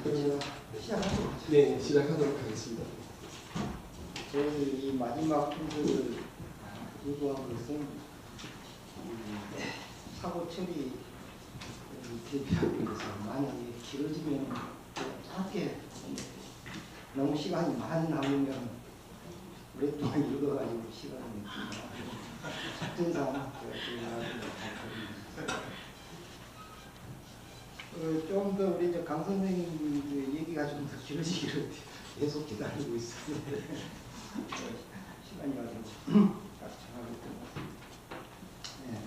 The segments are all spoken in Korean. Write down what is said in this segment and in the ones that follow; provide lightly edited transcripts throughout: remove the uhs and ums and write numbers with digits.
그러면 시작하도록 하죠. 네, 시작하도록 하겠습니다. 저희 이 마지막 분들을 요구한 것은 사고 처리 대비하기 위해서 만약에 길어지면 짧게 너무 시간이 많이 남으면 오랫동안 읽어가지고 시간이 작전상 좀 더 우리 강 선생님 얘기가 좀 더 길어지기를 계속 기다리고 있습니다. 시간이 아주 네.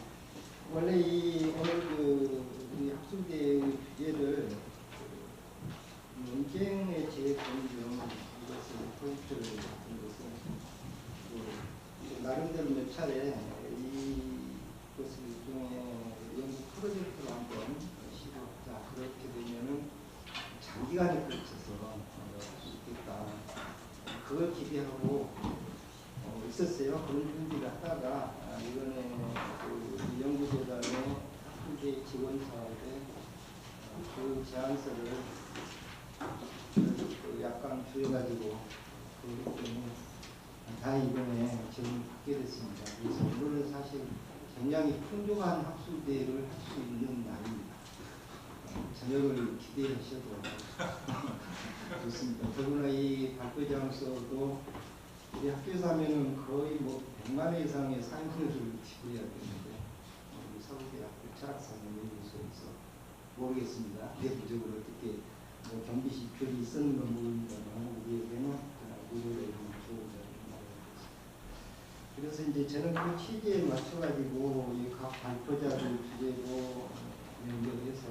원래 오늘 우리 학술대 예를 논쟁의 재검증 이것을 포인트를 잡은 것은 나름대로 몇 차례 이것을 일종의 연구 프로젝트로 한번 시도하자. 그렇게 되면은 장기간에 걸쳐서 할 수 있겠다. 그걸 기대하고 있었어요. 그런 준비를 하다가 이번에 그 연구재단의 학술대 지원사업에 그 제안서를 약간 줄여가지고 그렇기 때문에 다 이번에 지금 받게 됐습니다. 그래서 오늘은 사실 굉장히 풍족한 학술대회를 할 수 있는 날입니다. 저녁을 기대하셔도 좋습니다. 더구나 이 발표 장소도 우리 학교에서 하면은 거의 100만 이상의 사인회를 지불해야 되는데 우리 서울대학교 철학산업연구소에서 모르겠습니다. 내부적으로 어떻게 경비시 별이 있었는 건 모르니까는 우리에게는 무료로 좋은 그래서 이제 저는 그 취지에 맞춰가지고 이 각 발표자를 주제로 연결해서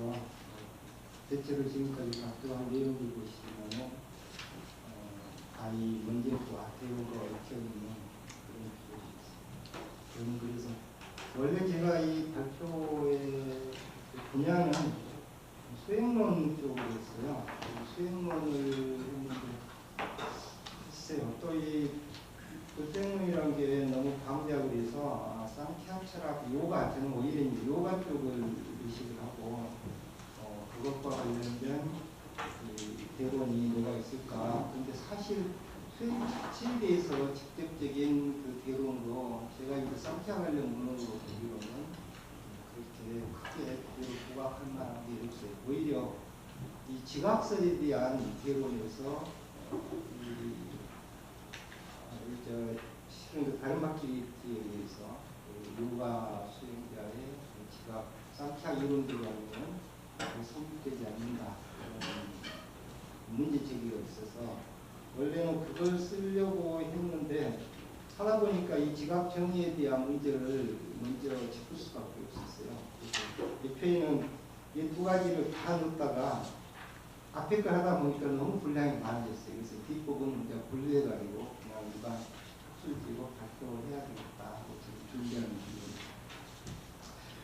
대체로 지금까지 발표한 내용을 보시면은 이 문제과 대우가 얽혀있는 그런 표현이 있습니다. 저는 그래서 원래 제가 이 발표의 분야는 수행론 쪽으로 했어요. 수행론을 했는데 글쎄요. 또 이 수행론이라는 게 너무 방대하고 그래서 상쾌한 철학, 요가, 저는 오히려 요가 쪽을 의식을 하고 그것과 관련된 대본이 뭐가 있을까. 근데 사실 수행 자체에 대해서 직접적인 그 대론도 제가 이제 상쾌 관련 문헌으로 보기로는 그렇게 크게 부각할 만한 게 없어요. 오히려 이 지각설에 대한 대론에서 실은 그 가르마키리에 의해서 요가 수행자의 지각 상쾌 이론들과 하면 성립되지 않는다. 문제 제기가 있어서 원래는 그걸 쓰려고 했는데 하다 보니까 이 지각 정의에 대한 문제를 먼저 짚을 수밖에 없었어요. 그래서 옆에는 이 두 가지를 다 넣다가 앞에 걸 하다 보니까 너무 분량이 많아졌어요. 그래서 뒷부분은 이제 분리해가지고 그냥 일반 학술지로 발표를 해야 되겠다 하고 준비하는 중입니다.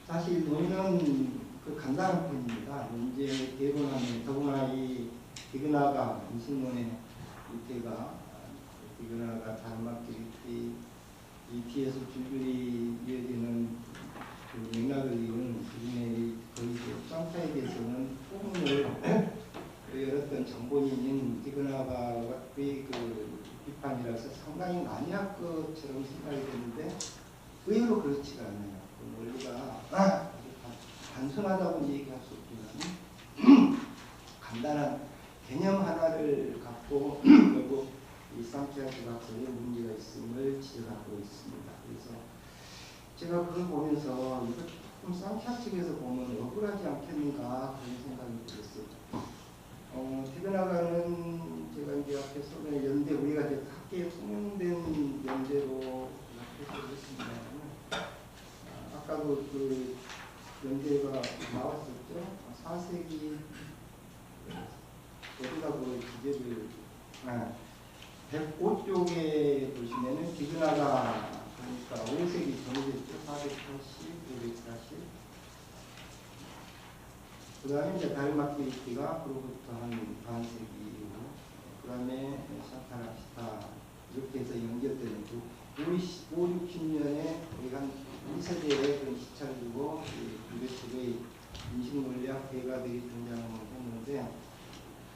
사실 논의는 간단한 편입니다. 문제 대본하면 더구나 이 디그나가 인식론의 밑에가 디그나가 다르마키리티 이 뒤에서 줄줄이 이어지는 그 맥락을 이루는 그중에 거의 쌍타에 대해서는 부분을 열었던 정본인인 디그나가의 그 비판이라서 상당히 많이 할 것처럼 생각이 되는데 의외로 그렇지가 않아요. 그 원리가 단순하다고 얘기할 수 없지만 간단한 개념 하나를 갖고 결국 이 상쾌한 지각설에 문제가 있음을 지적하고 있습니다. 그래서 제가 그걸 보면서 이거 조금 상쾌한 측에서 보면 억울하지 않겠는가 그런 생각이 들었어요. 디그나가는 제가 이제 앞에 소변의 연대 우리가 이제 학계에 통용된 연대로 해석을 했습니다. 아까도 그 연대가 나왔었죠. 4세기 어디가 그 기재를 105쪽에 보시면은 디그나가 그러니까 5세기 정도였죠. 480, 540. 그 다음에 이제 다르마키리티가 그로부터 한 반세기 이후, 그 다음에 샤타락시타 이렇게 해서 연결되는 그 5, 60년에 거의 한 1세대의 그런 시차를 두고 유배측의 인식논리학 대가들이 등장을 했는데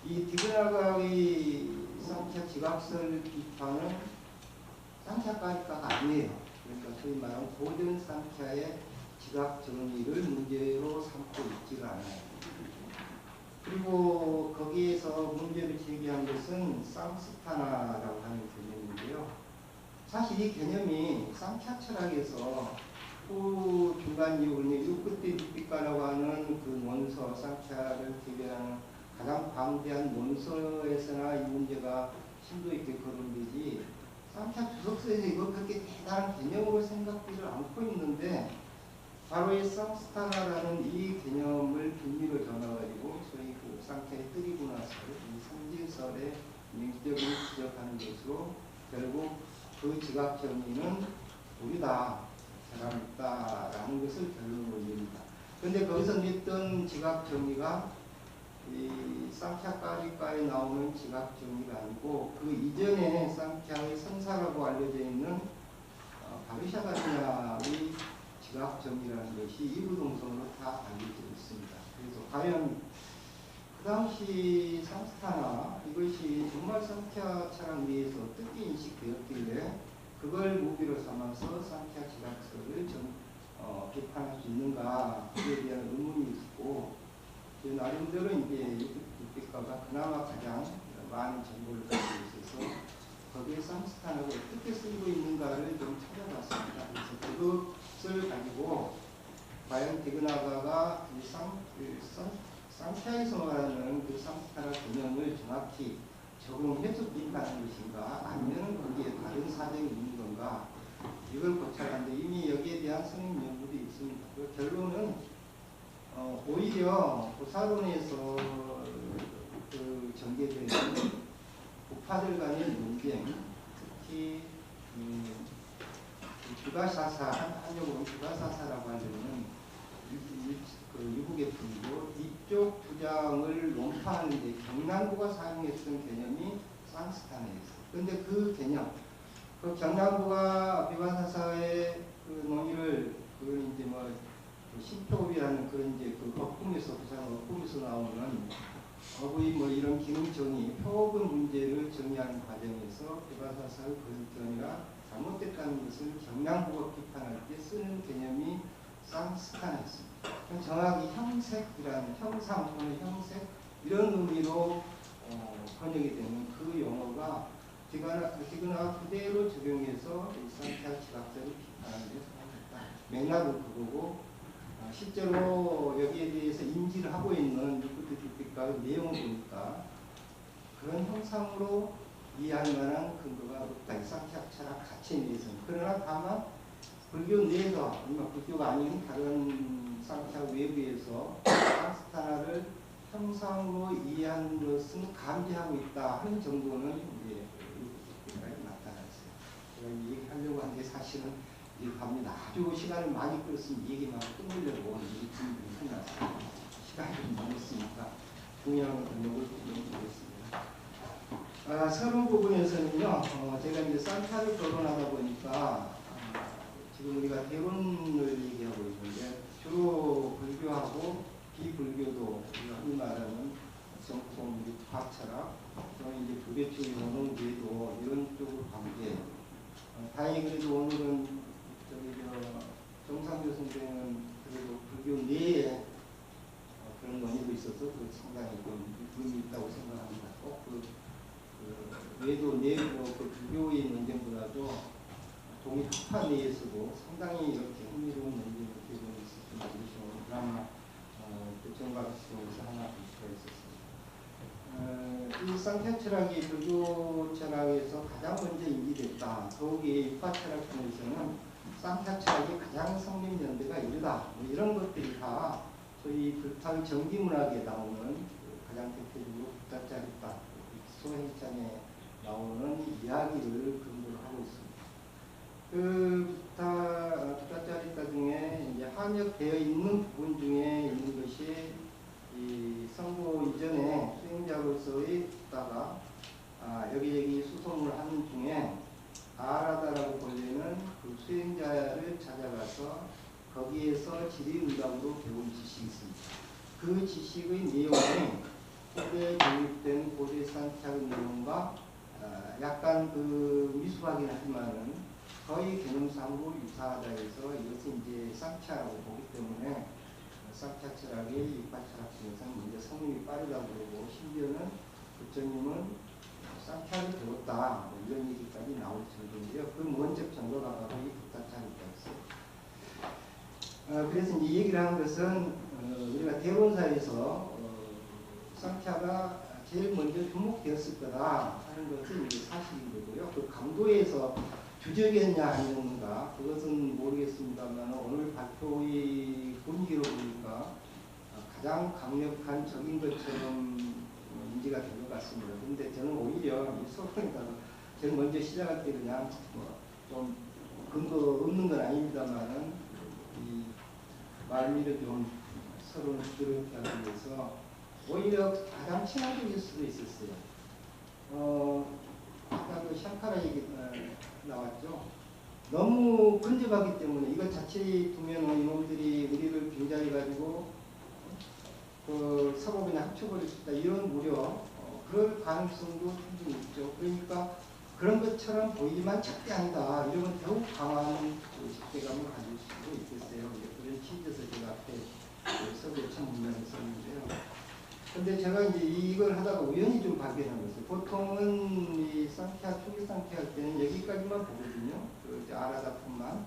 이 디그나가의 쌍차 지각설 비판은 쌍차가니까 아니에요. 그러니까 소위 말하는 고전 쌍차의 지각 정의를 문제로 삼고 있지가 않아요. 그리고 거기에서 문제를 제기한 것은 쌍스타나라고 하는 개념인데요. 사실 이 개념이 쌍차 철학에서 또 중간 이후 끝에 묵비가라고 하는 그 논서 쌍차를 대변하는 가장 방대한 논서에서나 이 문제가 심도 있게 거론되지 쌍차 주석서에서 이걸 그렇게 대단한 개념으로 생각하지 않고 있는데 바로 이 쌍스타나라는 이 개념을 빌미로 전해가지고 저희 그 쌍차의 뜨리구나설, 이 성질설의 명기적으로 지적하는 것으로 결국 그 지각 정의는 우리다, 사람 있다라는 것을 결론으로 이릅니다. 그런데 거기서 냈던 지각 정의가 이 쌍차까지가에 나오는 지각 정의가 아니고 그 이전에 쌍차의 선사라고 알려져 있는 바르샤가냐의 지각 정의라는 것이 이부동성으로 다 알려져 있습니다. 그래서 과연 그 당시 쌍스타나 이것이 정말 쌍차 철학 내에서 어떻게 인식되었길래 그걸 무기로 삼아서 쌍차 지각설을 비판할 수 있는가 그에 대한 의문이 있고 나름대로 이제 육비가가 그나마 가장 많은 정보를 가지고 있어서 거기에 쌍스타나가 어떻게 쓰고 있는가를 좀 찾아봤습니다. 그래서 그것을 가지고 과연 디그나가가 쌍차에서 말하는 그 쌍스타나 개념을 정확히 적용해서 비판하는 것인가 아니면 거기에 다른 사정이 있는 건가 이걸 고찰하는데 이미 여기에 대한 성인 연구도 있습니다. 그 결론은 오히려 고사론에서 그 전개되는 우파들 간의 논쟁, 특히 주가사사, 한쪽으로 주가사사라고 하려면 그 유국의 분이고 이쪽 주장을 논파하는 데 경남부가 사용했던 개념이 쌍스타나였어요. 그런데 그 개념, 그 경남부가 비관사사의 그 논의를 그걸 이제 뭐 신표업이라는 그런 이제 그 어품에서 부산 어품에서 나오는 거의 뭐 이런 기능 정의, 표업의 문제를 정의하는 과정에서 비관사사의 그런견이가 잘못됐다는 것을 경남부가 비판할 때 쓰는 개념이 쌍스타나였습니다. 정확히 형색이라는 형상 또는 형색 이런 의미로 번역이 되는 그 용어가 디그나가 그대로 적용해서 쌍차 지각설을 비판하는 데 사용했다. 맥락은 그거고 실제로 여기에 대해서 인지를 하고 있는 육구특집가의 내용을 보니까 그런 형상으로 이해할 만한 근거가 없다. 이 쌍차 철학 가치에 대해서는. 그러나 다만 불교 내에서 불교가 아닌 다른 쌍차 외부에서 쌍스타나를 형상으로 이해한 것은 감지하고 있다 하는 정도는 이제 나타났어요. 제가 얘기하려고 하는데 사실은 이제 갑니다. 아주 시간을 많이 끌었으면 얘기만 끊으려고 이 준비를 해놨어요. 시간이 좀 넘었으니까 중요한 내용을 보겠습니다. 서론 부분에서는요, 제가 이제 쌍차를 거론하다 보니까 지금 우리가 대론을 얘기하고 있는데 주로 불교하고 비불교도 우리가 흔히 말하는 정통 과철학 또는 이제 불교 쪽의 원론 외에도 이런 쪽으로 관계. 다행히 그래도 오늘은 정상교 선생은 그래도 불교 내에 그런 원리도 있어서 그 상당히 좀 의미 있다고 생각합니다. 꼭 외도 내부 그 불교의 논쟁보다도 동일학파 내에서도 상당히 이렇게 흥미로운 논쟁을 기록을 있었던 것이 드라마 정각시에서 하나 볼 수가 있었습니다. 이 쌍차 철학이 불교 철학에서 가장 먼저 인지됐다. 더욱이 육파 철학 중에서는 쌍차 철학이 가장 성립연대가 이르다. 뭐 이런 것들이 다 저희 불타의 정기문학에 나오는 가장 대표적으로 부타짜리다, 소행장에 나오는 이야기를 근거로 하고 있습니다. 그 부타짜리다 중에 이제 한역되어 있는 부분 중에 있는 것이 이 선고 이전에 수행자로서의 부타가 여기저기 수송을 하는 중에 아라다라고 불리는 그 수행자를 찾아가서 거기에서 지리의학으로 배운 지식이 있습니다. 그 지식의 내용이 후대에 정립된 약간 그 미숙하긴 하지만은 거의 개념상으로 유사하다 해서 이것은 이제 쌍차라고 보기 때문에 쌍차 철학의 육파 철학 중에서 먼저 성립이 빠르다고 그러고 심지어는 부처님은 쌍차를 배웠다 뭐 이런 얘기까지 나올 정도인데요. 그 먼저 정도가 바로 이 북다차입니다. 그래서 이 얘기를 하는 것은 우리가 대본사에서 쌍차가 제일 먼저 주목되었을 거다 하는 것은 이제 사실인 거고요. 그 강도에서 주적이었냐 아니었는가 그것은 모르겠습니다만 오늘 발표의 분위기로 보니까 가장 강력한 적인 것처럼 인지가 된 것 같습니다. 그런데 저는 오히려 이 소통에다가 제일 먼저 시작할 때 그냥 좀 근거 없는 건 아닙니다만은 이 말미를 좀 서로 부드럽게 하기 위해서 오히려 가장 친화적일 수도 있었어요. 아까 그 샹카라 얘기 나왔죠. 너무 근접하기 때문에 이것 자체에 두면 이놈들이 우리를 빙자해가지고 그 서로 그냥 합쳐버릴 수 있다. 이런 우려, 그럴 가능성도 충분히 있죠. 그러니까 그런 것처럼 보이지만 절대 아니다. 이러면 더욱 강한 그 적대감을 가질 수도 있겠어요. 그런 취지에서 제가 앞에 서구의 참 문장을 썼는데요. 근데 제가 이제 이걸 하다가 우연히 좀 발견한 것은 보통은 이 쌍캐, 초기 쌍캐 할 때는 여기까지만 보거든요. 그 아라다품만.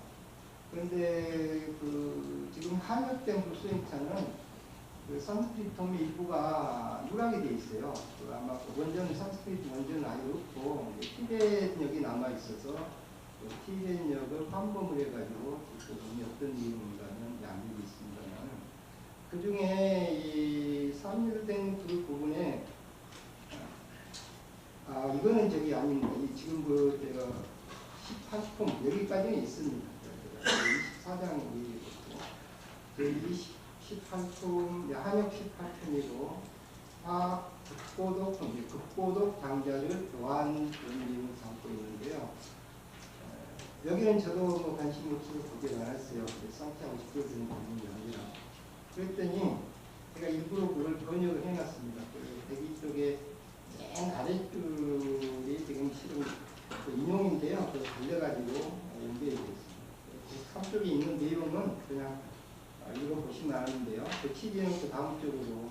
그런데 그 지금 한역된 불소행차는 그 산스크리트홈의 일부가 누락이 돼 있어요. 그 아마 그 원전 산스크리트 원전은 아예 없고 티벳역이 남아 있어서 그 티벳역을 환범을 해가지고 지금 어떤 내용인가는 양식이 있습니다만 그 중에 이 산일된 그 부분에 이거는 저기 아닙니다. 지금 그 제가 18품 여기까지는 있습니다. 24장 여기 18품 한역 18품이고 극보독 장자를 교환 그런 내용을 담고 있는데요. 여기는 저도 뭐 관심 없어서 보지 않았어요. 쌍피하고 싶어지는 부분이 아니라. 그랬더니 제가 일부러 그걸 번역을 해놨습니다. 그 대기 쪽에 맨 아래줄이 지금 실은 그 인용인데요. 그걸 돌려가지고 연결이 되어 있습니다. 그 3쪽에 있는 내용은 그냥 읽어보시면 아는데요. 그 취지는 그 다음 쪽으로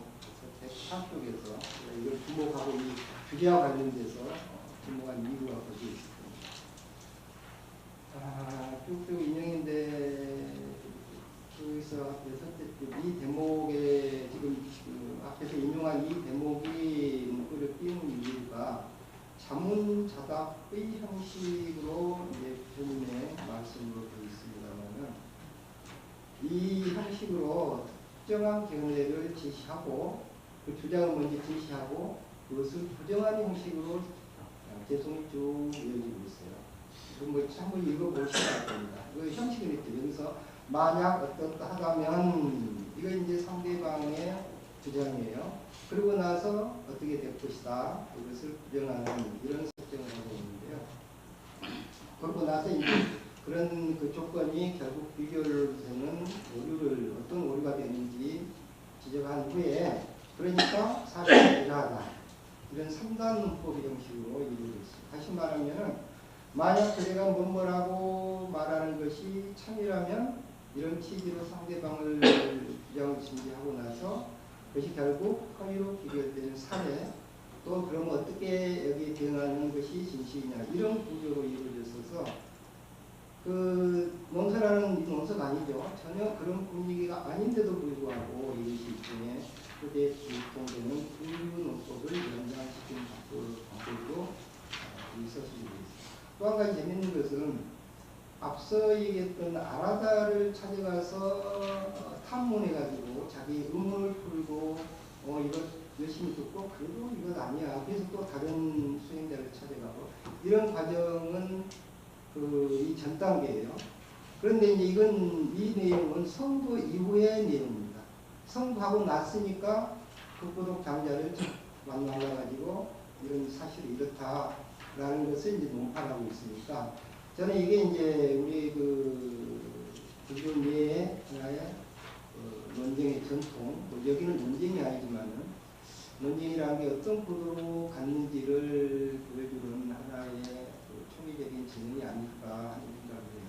103쪽에서 이걸 주목하고 이 주제와 관련돼서 주목한 이유가 거기에 있습니다. 쭉쭉 인용인데 여기서 이 대목에 지금 그 앞에서 인용한 이 대목이 문구를 띄우는 이유가 자문자답의 형식으로 이제 부처님의 말씀으로 되어 있습니다만은 이 형식으로 특정한 견해를 제시하고 그 주장을 먼저 제시하고 그것을 부정한 형식으로 개성이 쭉 이어지고 있어요. 뭐 한번 읽어보셔야 됩니다. 그 형식은 있죠. 여기서 만약 어떻다 하다면 이거 이제 상대방의 주장이에요. 그러고 나서 어떻게 될 것이다. 이것을 부정하는 이런 설정을 하고 있는데요. 그러고 나서 이제 그런 그 조건이 결국 비교되는 오류를 어떤 오류가 되는지 지적한 후에 그러니까 사실은 이러하다. 이런 3단 문법 형식으로 이루어져 있습니다. 다시 말하면은 만약 그대가 뭐라고 말하는 것이 참이라면 이런 취지로 상대방을 주장을 진지하고 나서 그것이 결국 허위로 비교되는 사례 또 그러면 어떻게 여기 대응하는 것이 진실이냐 이런 구조로 이루어져서 그 논설하는 논설가 아니죠. 전혀 그런 분위기가 아닌데도 불구하고 이것이 일종의 후대에 유통되는 분류 논법을 연장시킨 방법으로 있었습니다. 또 한 가지 재밌는 것은 앞서 얘기했던 아라다를 찾아가서 탐문해가지고 자기 의문을 풀고 이거 열심히 듣고 그래도 이건 아니야. 그래서 또 다른 수행자를 찾아가고 이런 과정은 이 전 단계예요. 그런데 이제 이 내용은 성도 이후의 내용입니다. 성도하고 났으니까 극보독 장자를 만나가지고 이런 사실이 이렇다라는 것을 이제 논판하고 있으니까 저는 이게 이제 우리 그 불교 내의 하나의 논쟁의 전통, 뭐 여기는 논쟁이 아니지만은 논쟁이라는 게 어떤 구도로 갔는지를 보여주는 하나의 그 총리적인 지능이 아닐까 하는 생각을 해요.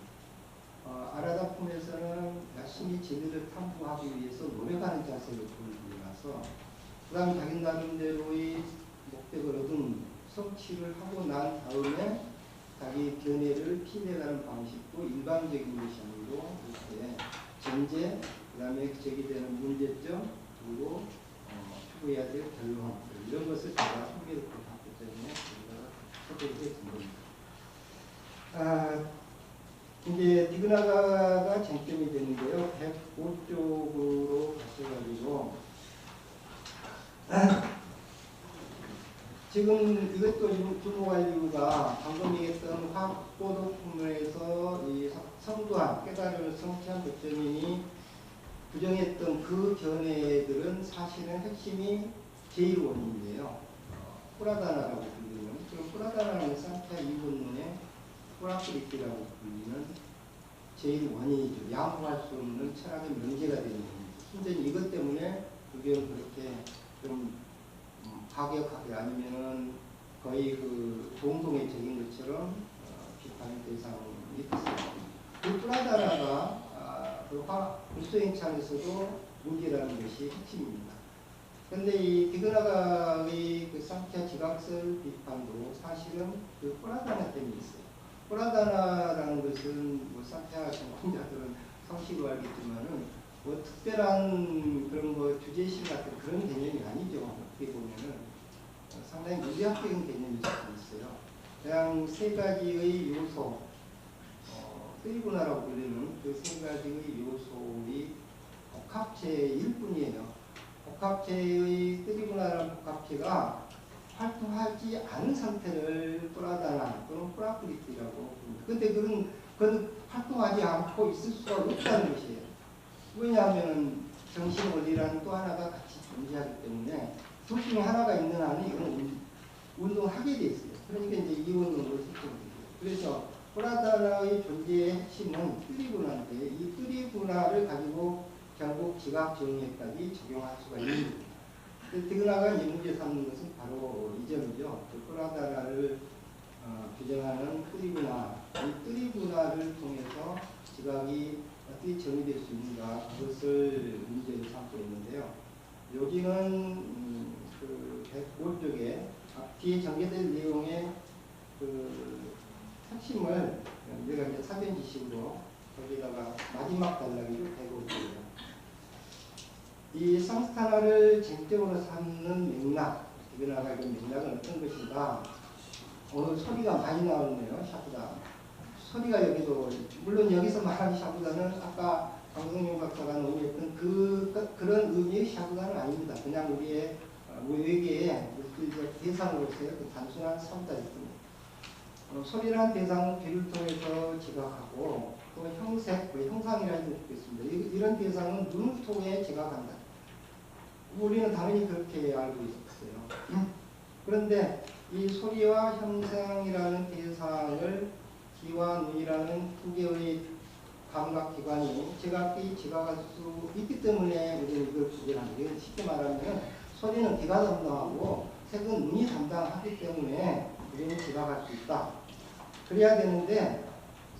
아라다품에서는 열심히 진리를 탐구하기 위해서 노력하는 자세를 보여주고 나서 그 다음 자기 나름대로의 목적을 얻은 성취를 하고 난 다음에 자기 견해를 피해가는 방식도 일반적인 것이 아니고 이렇게 전제, 그 다음에 제기되는 문제점, 그리고 추구해야 될 결론 이런 것을 제가 흥미롭게 봤기 때문에 우리가 소개해 준 겁니다. 이제 디그나가가 쟁점이 되는데요. 105쪽으로 가셔가지고 지금 이것도 주목할 이유가 방금 얘기했던 화학보도품에서 이 성도한 깨달음을 성취한 독점인이 부정했던 그 견해들은 사실은 핵심이 제1원인이에요. 프라다나라고 불리는 그럼 프라다나는 산티아 이본론의 프라크리티라고 불리는 제1원인이죠. 양보할 수 없는 철학의 명제가 되는 겁니다. 순전히 이것 때문에 그게 그렇게 좀 가격하게 아니면은 거의 그 공동의적인 것처럼 비판의 대상이 됐습니다. 그 프라다나가 그 불소행창에서도 문제라는 것이 핵심입니다. 그런데 이 디그나가의 그 산티아 지각설 비판도 사실은 그 프라다나 때문에 있어요. 프라다나라는 것은 뭐 산티아 전공자들은 상식으로 알겠지만은 뭐 특별한 그런 뭐 주제의식 같은 그런 개념이 아니죠. 어떻게 보면은 상당히 무리학적인 개념이 있어요. 그냥 세 가지의 요소, 트리브나라고 불리는 그 세 가지의 요소의 복합체일 뿐이에요. 복합체의 트리브나라는 복합체가 활동하지 않은 상태를 프라다나 또는 프라크리티라고 봅니다. 근데 그건 활동하지 않고 있을 수가 없다는 것이에요. 왜냐하면 정신 원리라는 또 하나가 같이 존재하기 때문에 둘 중에 하나가 있는 한은 이건 운동하게 돼 있어요. 그러니까 이제 이원론으로 설정됩니다. 그래서 프라다나의 존재의 핵심은 트리브나인데 이 트리브나를 가지고 결국 지각 정의까지 적용할 수가 있는 겁니다. 디그나가 문제 삼는 것은 바로 이 점이죠. 그 프라다나를 규정하는 트리브나, 이 트리브나를 통해서 지각이 어떻게 정의될 수 있는가 그것을 문제로 삼고 있는데요. 여기는 그 105쪽에 뒤에 전개될 내용의 그 핵심을 우리가 이제 사전 지식으로 거기다가 마지막 단락이죠. 105쪽이에요. 이 상스타나를 쟁점으로 삼는 맥락, 디그나가 그 맥락은 어떤 것인가? 오늘 소리가 많이 나오네요. 샤프다. 소리가 여기도 물론 여기서 말하는 샤프다는 아까 강성용 박사가 논의했던 그런 의미의 샤프다는 아닙니다. 그냥 우리의 외계의 대상으로서의 그 단순한 샤프다일 뿐입니다. 소리라는 대상은 귀를 통해서 지각하고 또 형색, 형상이라 해도 좋겠습니다. 이런 대상은 눈을 통해 지각한다. 우리는 당연히 그렇게 알고 있었어요. 그런데 이 소리와 형상이라는 대상을 귀와 눈이라는 두 개의 감각기관이 지각이 지각할 수 있기 때문에 우리는 이걸 구별합니다. 쉽게 말하면 소리는 귀가 담당하고 색은 눈이 담당하기 때문에 우리는 지각할 수 있다. 그래야 되는데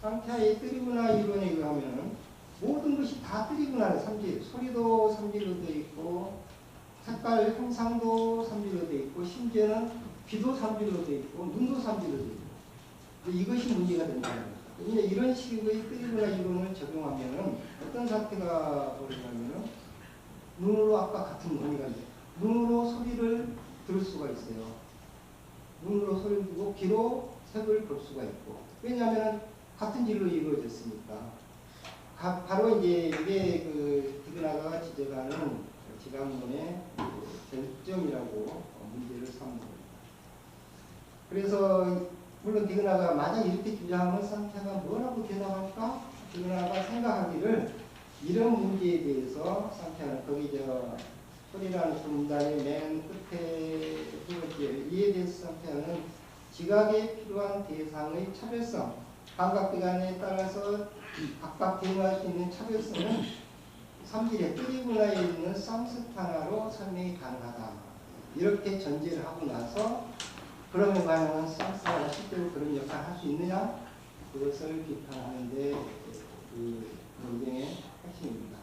산티아의 트리브나 이론에 의하면 모든 것이 다 트리브나의 삼질, 소리도 삼질로 되어 있고 색깔 형상도 삼질로 되어 있고 심지어는 귀도 삼질로 되어 있고 눈도 삼질로 되어 있고 이것이 문제가 된다는 겁니다. 그런데 이런 식의 트리브나 이론을 적용하면은 어떤 사태가 벌어지냐면은 눈으로 아까 같은 논의가 있어요. 눈으로 소리를 들을 수가 있어요. 눈으로 소리를 듣고 귀로 색을 볼 수가 있고 왜냐하면 같은 질로 이루어졌으니까 바로 이제 이게 그 디그나가 지적하는 지각론의 결점이라고 문제를 삼는 겁니다. 그래서 물론 디그나가 만약 이렇게 주장하면 산티아가 뭐라고 대답할까? 디그나가 생각하기를 이런 문제에 대해서 산티아는 거기 소리라는 문단의 맨 끝에 이에 대해서 산티아는 지각에 필요한 대상의 차별성, 감각기관에 따라서 각각 대응할 수 있는 차별성은 삼질의 트리브나에 있는 쌍스타나로 설명이 가능하다. 이렇게 전제를 하고 나서 그러면 과연 쌍스타가 실제로 그런 역할을 할 수 있느냐? 그것을 비판하는데 그 논쟁의 핵심입니다.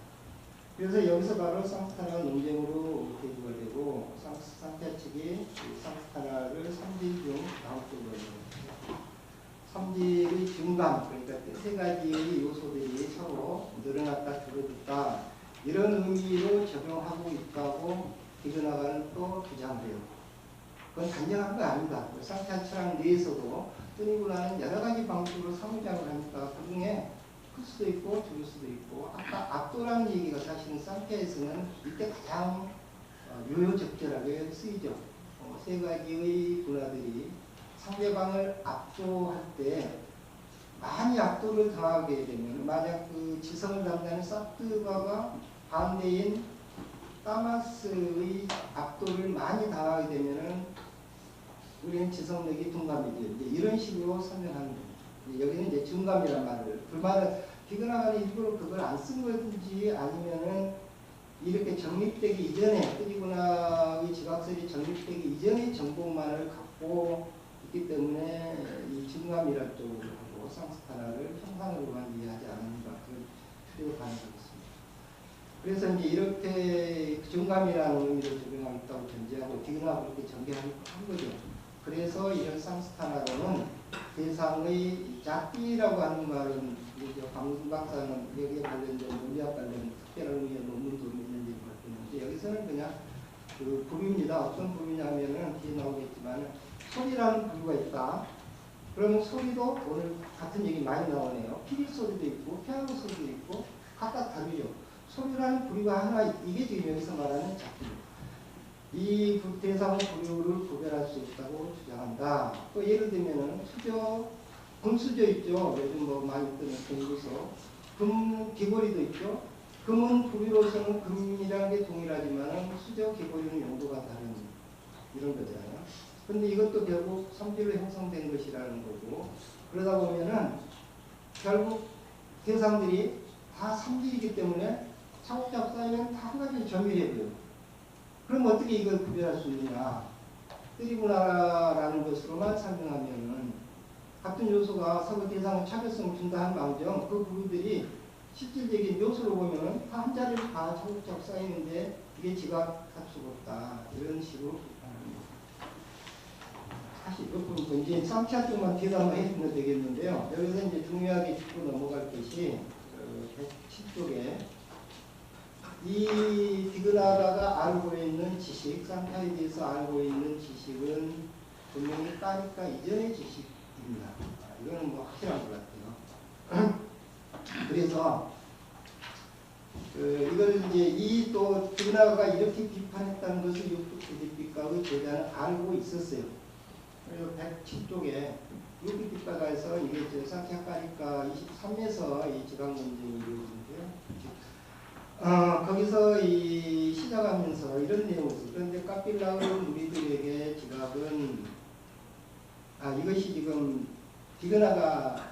그래서 여기서 바로 쌍스타나 논쟁으로 대두가 되고 쌍스타 측이 쌍스타나를 삼질 중 다음 쪽으로 삼질의 중간, 그러니까 세 가지의 요소들이 서로 늘어났다 줄어들다 이런 의미로 적용하고 있다고 디그나가는 또 주장을 해요. 그건 단정한 거 아닙니다. 쌍스타 철학 내에서도 뜨니구나는 여러 가지 방식으로 상호작용을 하니까 그 중에 클 수도 있고 줄일 수도 있고 아까 압도라는 얘기가 사실은 쌍스타에서는 이때 가장 유효적절하게 쓰이죠. 세 가지의 분화들이 상대방을 압도할 때 많이 압도를 당하게 되면 만약 그 지성을 담당하는 사트바가 반대인 타마스의 압도를 많이 당하게 되면은 우리는 지성력이 둔감이죠. 이제 이런 식으로 설명하는 겁니다. 여기는 이제 중감이란 말을 그 말은 디그나가 일부러 그걸 안 쓴 건지 아니면은 이렇게 정립되기 이전에 뜨니구나의 지각설이 정립되기 이전의 정보만을 갖고 있기 때문에 이 중감이란 쪽으로 하고 쌍스타나를 형상으로만 이해하지 않는가 그런 추측을 가능하겠습니다. 그래서 이제 이렇게 중감이라는 의미를 적용하고 있다고 전제하고 디그나가 그렇게 전개한 거죠. 그래서 이런 쌍스타나로는 대상의 짝비라고 하는 말은 이제 강훈 박사는 여기에 관련된 논리학 관련 특별한 의미의 논문도 있는지 모르겠는데 여기서는 그냥 그 부류입니다. 어떤 부류냐면은 뒤에 나오겠지만 소리라는 부류가 있다. 그러면 소리도 오늘 같은 얘기 많이 나오네요. 피리 소리도 있고 피아노 소리도 있고 각각 다르죠. 소리라는 부류가 하나 이게 지금 여기서 말하는 짝비입니다. 이 대상의 부류를 구별할 수 있다고 주장한다. 또 예를 들면은 수저, 금수저 있죠. 요즘 뭐 많이 뜨는 금구서. 금 귀걸이도 있죠. 금은 부류로서는 금이라는 게 동일하지만 수저, 귀걸이는 용도가 다른 이런 거잖아요. 근데 이것도 결국 삼질로 형성된 것이라는 거고 그러다 보면은 결국 대상들이 다 삼질이기 때문에 차곡차곡 쌓이면 다 한 가지 점유해 버려요. 그럼 어떻게 이걸 구별할 수 있느냐? 뜨리구나라는 것으로만 설명하면은 같은 요소가 서로 대상의 차별성을 준다 한 망정 그 부분들이 실질적인 요소로 보면은 다 한 자리로 다 차곡차곡 쌓이는데 이게 지각 합수가 없다. 이런 식으로 비판합니다. 사실 이 부분 이제 3차 쪽만 대답을 해주면 되겠는데요. 여기서 이제 중요하게 짚고 넘어갈 것이 110쪽에 이 디그나가가 알고 있는 지식, 쌍타에 대해서 알고 있는 지식은 분명히 까니까 이전의 지식입니다. 이거는 뭐 확실한 것 같아요. 그래서 이걸 이제 이 또 디그나가가 이렇게 비판했다는 것을 유크티디피카의 제자는 알고 있었어요. 그리고 107쪽에 유크티디피카에서 이게 쌍타 까니까 23에서 이 지각 논쟁이 이루어지는데요. 거기서 이 시작하면서 이런 내용을 써요. 그런데 카필라의 무리들에게 지각은 이것이 지금 디그나가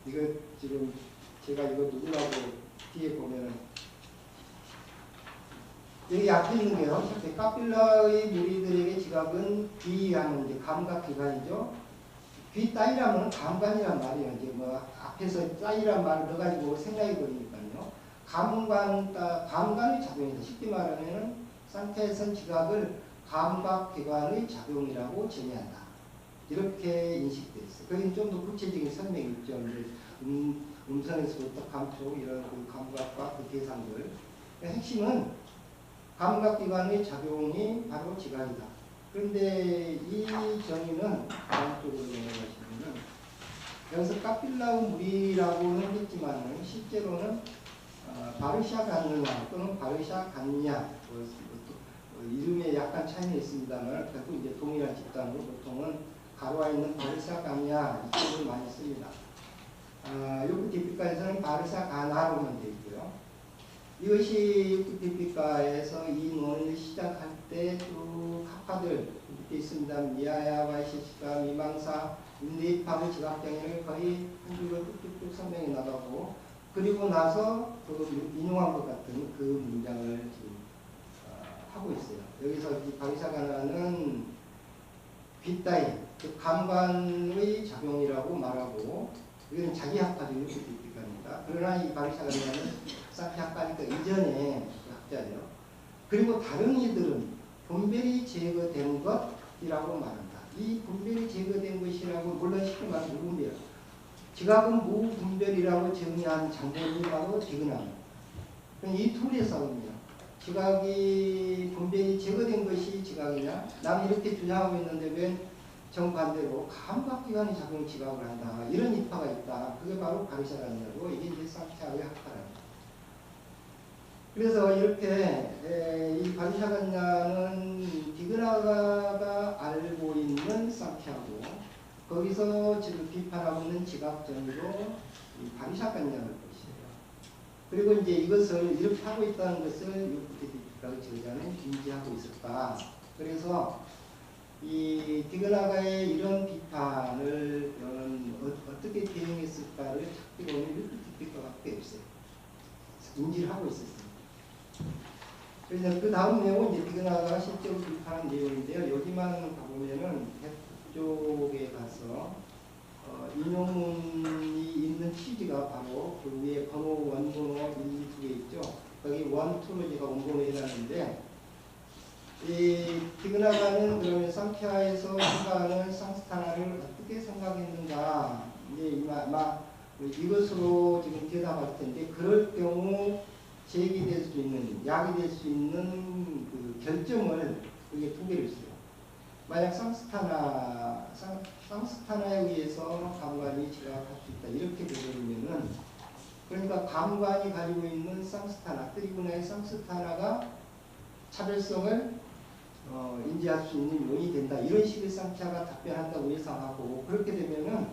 이거 지금 제가 이거 누구라고 뒤에 보면은 여기 앞에 있는 게요. 카필라의 무리들에게 지각은 귀하는 이제 감각기관이죠. 귀 따위라면 감관이란 말이에요. 이제 뭐 앞에서 따위란 말을 넣어가지고 생각해 버리니까요. 감관의 작용이다. 쉽게 말하면은 상태에선 지각을 감각기관의 작용이라고 정의한다. 이렇게 인식되어 있어요. 거기는 좀 더 구체적인 설명이 있죠. 이제 음성에서부터 감촉 이런 그 감각과 그 대상들. 그러니까 핵심은 감각기관의 작용이 바로 지각이다. 그런데 이 정의는 다음 쪽으로 넘어가시면은 여기서 카필라의 무리라고는 했지만 실제로는 바르샤 간느냐 또는 바르샤 간냐 이름에 약간 차이는 있습니다만 결국 이제 동일한 집단으로 보통은 가로와 있는 바르샤 간냐 이쪽을 많이 씁니다. 유크티피카에서는 바르샤 가나로만 되어 있고요. 이것이 유크티피카에서 이 논을 시작할 때 쭉 학파들 밑에 있습니다. 미아야, 바이시시카, 미망사, 인대입학의 지각장애를 거의 한 줄로 뚝뚝뚝 설명해 나가고 그리고 나서 그 인용한 것 같은 그 문장을 지금 하고 있어요. 여기서 이 바리사가나는 빗다인, 그 감관의 작용이라고 말하고, 이건 자기 학파도 이렇게 비판합니다. 그러나 이 바리사가나는 쌍피학파니까 이전에 학자예요. 그리고 다른 이들은 분별이 제거된 것이라고 말한다. 이 분별이 제거된 것이라고, 물론 쉽게 말하면 무분별. 지각은 무분별이라고 정의한 장본이 바로 디그나입니다. 이 둘의 싸움이야. 지각이 분별이 제거된 것이 지각이냐? 나는 이렇게 주장하고 있는데 왜 정반대로 감각기관이 작용 지각을 한다. 이런 입파가 있다. 그게 바로 바리사가나고 이게 이제 쌍피아의 학파랍니다. 그래서 이렇게 이 바리사가나는 디그나가가 알고 있는 쌍피아고 거기서 지금 비판하고 있는 지각 정의로 바리사가나를 것이에요. 그리고 이제 이것을 이렇게 하고 있다는 것을 유프티디라고 저자는 인지하고 있었다. 그래서 이 디그나가의 이런 비판을 어떻게 대응했을까를 찾기 보면 유프티디가밖에 없어요. 인지를 하고 있었어요. 그래서 그 다음 내용은 이제 디그나가가 실제로 비판한 내용인데요. 여기만 가보면은 쪽에 가서 인용문이 있는 취지가 바로 그 위에 번호, 원번호, 1, 2개 있죠. 거기 1, 2로 제가 원번호 해놨는데 이 디그나가는 그러면 쌍피아에서 생각하는 쌍스타나를 어떻게 생각했는가 이제 아마 이것으로 지금 대답할 텐데 그럴 경우 제기될 수 있는, 야기될 수 있는 그 결정을 그게 두 개를 써요. 만약 쌍스타나에 의해서 감관이 지각할 수 있다. 이렇게 되면은, 그러니까 감관이 가지고 있는 쌍스타나, 트리브나의 쌍스타나가 차별성을 인지할 수 있는 요인이 된다. 이런 식의 쌍피아가 답변한다고 예상하고, 그렇게 되면은,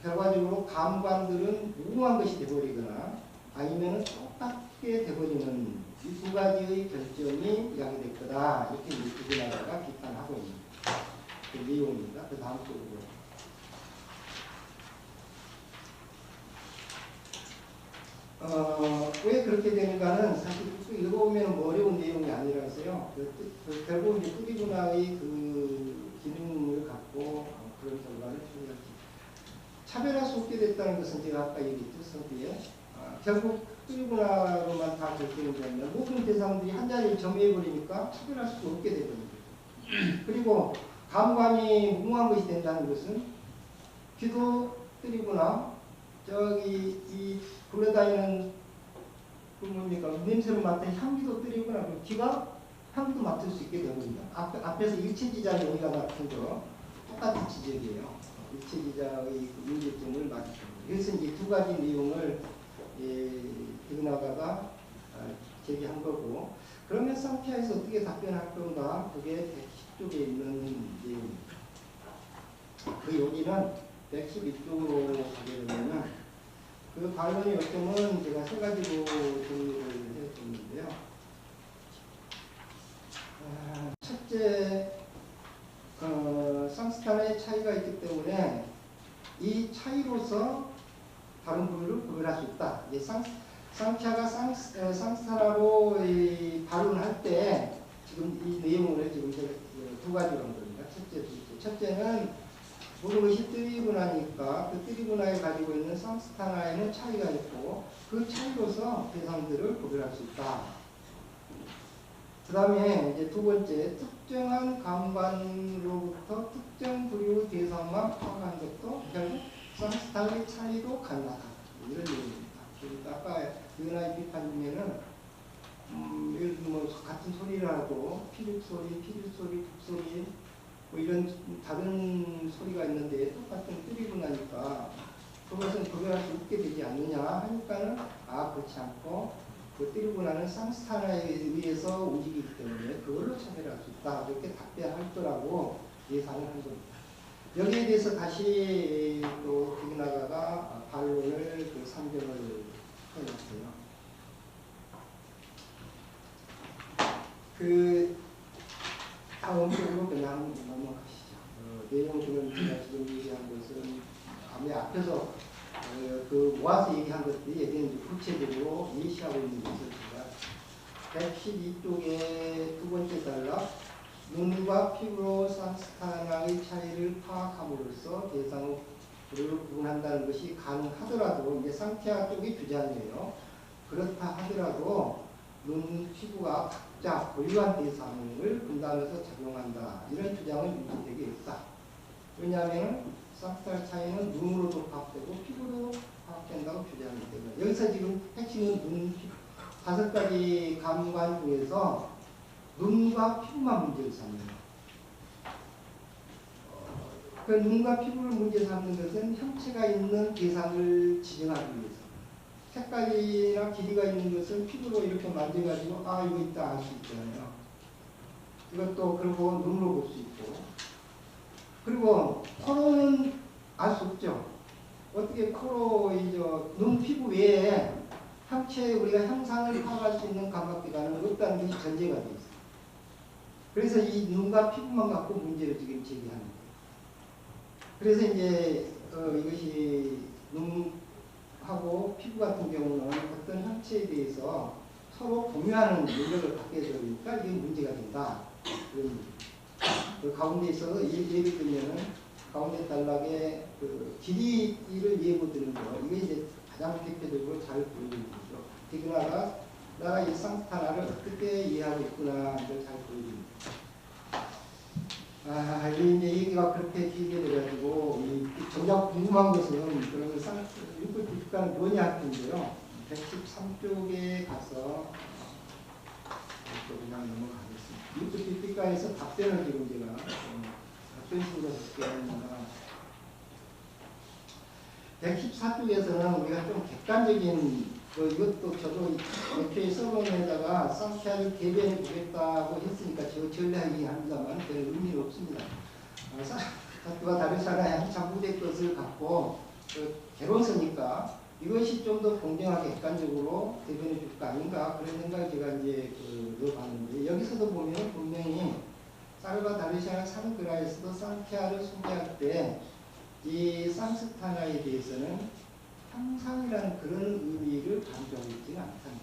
결과적으로 감관들은 무궁한 것이 되어버리거나, 아니면은 똑같게 되어버리는 이 두 가지의 결정이 야기될 거다. 이렇게 디그나가가 비판하고 있는 그 내용입니다. 그 다음 쪽으로. 왜 그렇게 되는가는 사실 읽어보면 뭐 어려운 내용이 아니라서요. 결국 이제 트리브나의 그 기능을 갖고 그런 결과를 추구했죠. 차별할 수 없게 됐다는 것은 제가 아까 얘기했죠. 서두에. 결국 트리브나로만 다 결정이 되면 모든 대상들이 한 자리를 점유해버리니까 차별할 수 없게 되는 거죠. 그리고 감관이 무궁한 것이 된다는 것은 귀도 트리브나 저기 이 굴러다니는 그 뭡니까 냄새를 맡은 향기도 트리브나 귀가 향기도 맡을 수 있게 됩니다. 앞에서 일체지자 용의가 맡은 거 똑같은 지적이에요. 일체지자의 문제점을 맡은 거. 그래서 이제 두 가지 내용을 디그나가가 제기한 거고, 그러면 쌍피아에서 어떻게 답변할 건가? 그게 110쪽에 있는 내용입니다. 그 여기는 112쪽으로 가게 되면은 그 반론의 요점은 제가 세 가지로 정리를 해줬는데요. 첫째, 쌍스타나의 차이가 있기 때문에 이 차이로서 다른 부류를 구별할 수 있다. 이제 쌍피아가 쌍스타나로 반론할 때 지금 이 내용을 지금 두 가지로 한 겁니다. 첫째, 둘째. 첫째는 모든 것이 트리브나니까 그 트리브나에 가지고 있는 쌍스타나에는 차이가 있고 그 차이로서 대상들을 구별할 수 있다. 그 다음에 이제 두 번째, 특정한 감관으로부터 특정 부류 대상만 파악한 것도 결국 쌍스타나의 차이도 가능하다. 이런 얘기입니다. 그러니까 아까 유나의 비판 중에는 예를 들면 뭐 같은 소리를 하고 피립 소리, 북소리 뭐 이런 다른 소리가 있는데 똑같은 트리브나니까 그것은 구별할 수 있게 되지 않느냐 하니까는 그렇지 않고 그 트리브나는 쌍스타나에 의해서 움직이기 때문에 그걸로 차별할 수 있다. 이렇게 답변할 거라고 예상을 한 겁니다. 여기에 대해서 다시 또 디그나가가 반론을 그 상정을 해놨어요. 그 다음 쪽으로 그냥 넘어가시죠. 내용 중은 제가 지금 얘기한 것은 앞에서 그 모아서 얘기한 것들이 여기는 이제 구체적으로 예시하고 있는 것을 제가 112쪽의 두 번째 단락 눈과 피부로 산스탄화의 차이를 파악함으로써 대상을 구분한다는 것이 가능하더라도 이제 상태화 쪽이 주장이에요. 그렇다 하더라도 눈 피부가 각자 고유한 대상을 분담해서 작용한다. 이런 주장은 유지되기 없다. 왜냐하면 상태화 차이는 눈으로도 파악되고 피부로 파악된다고 주장하기 때문에 여기서 지금 핵심은 눈, 피부 5가지 감관 중에서 눈과 피부만 문제를 삼는 그 눈과 피부를 문제 삼는 것은 형체가 있는 대상을 지정하기 위해서 색깔이나 길이가 있는 것은 피부로 이렇게 만져가지고 아 이거 있다 알 수 있잖아요. 이것도 그리고 눈으로 볼 수 있고 그리고 코로는 알 수 없죠. 어떻게 코로 눈 피부 외에 형체 우리가 형상을 파악할 수 있는 감각기관은 없다는 것이 전제가 되어 있어요. 그래서 이 눈과 피부만 갖고 문제를 지금 제기하는 거예요. 그래서 이제 이것이 눈하고 피부 같은 경우는 어떤 형체에 대해서 서로 공유하는 능력을 갖게 되니까 이게 문제가 된다. 그 가운데 있어서 예를 들면은 가운데 단락에 그 길이를 예고 드는 거 이게 이제 가장 대표적으로 잘 보여주는 거죠. 디그나가 나가 이 상스탄화를 어떻게 이해하고 있구나 이걸 잘 보여줍니다. 이제 얘기가 그렇게 길게 돼가지고 정작 궁금한 것은 그러면 육구 뒷가는 뭐냐 할 텐데요. 113쪽에 가서 그냥 넘어가겠습니다. 육구 뒷가에서 답변을 지금 제가 답변식으로 했습니다. 114쪽에서는 우리가 좀 객관적인 이것도 저도 옆에 써놓은데다가 상태를 대변해 보겠다고 했으니까 저 전략이긴 합니다만 별 의미는 없습니다. 사투가 다르잖아요. 한참 후대 것을 갖고 개론서니까 이것이 좀 더 공정하게 객관적으로 대변해 줄 거 아닌가 그런 생각을 제가 이제 넣어봤는데 여기서도 보면 분명히 쌀과 다르샤나 상그라에서도 상태화를 소개할 때 이 상스탄화에 대해서는 형상이라는 그런 의미를 강조하고 있지는 않다는 거예요.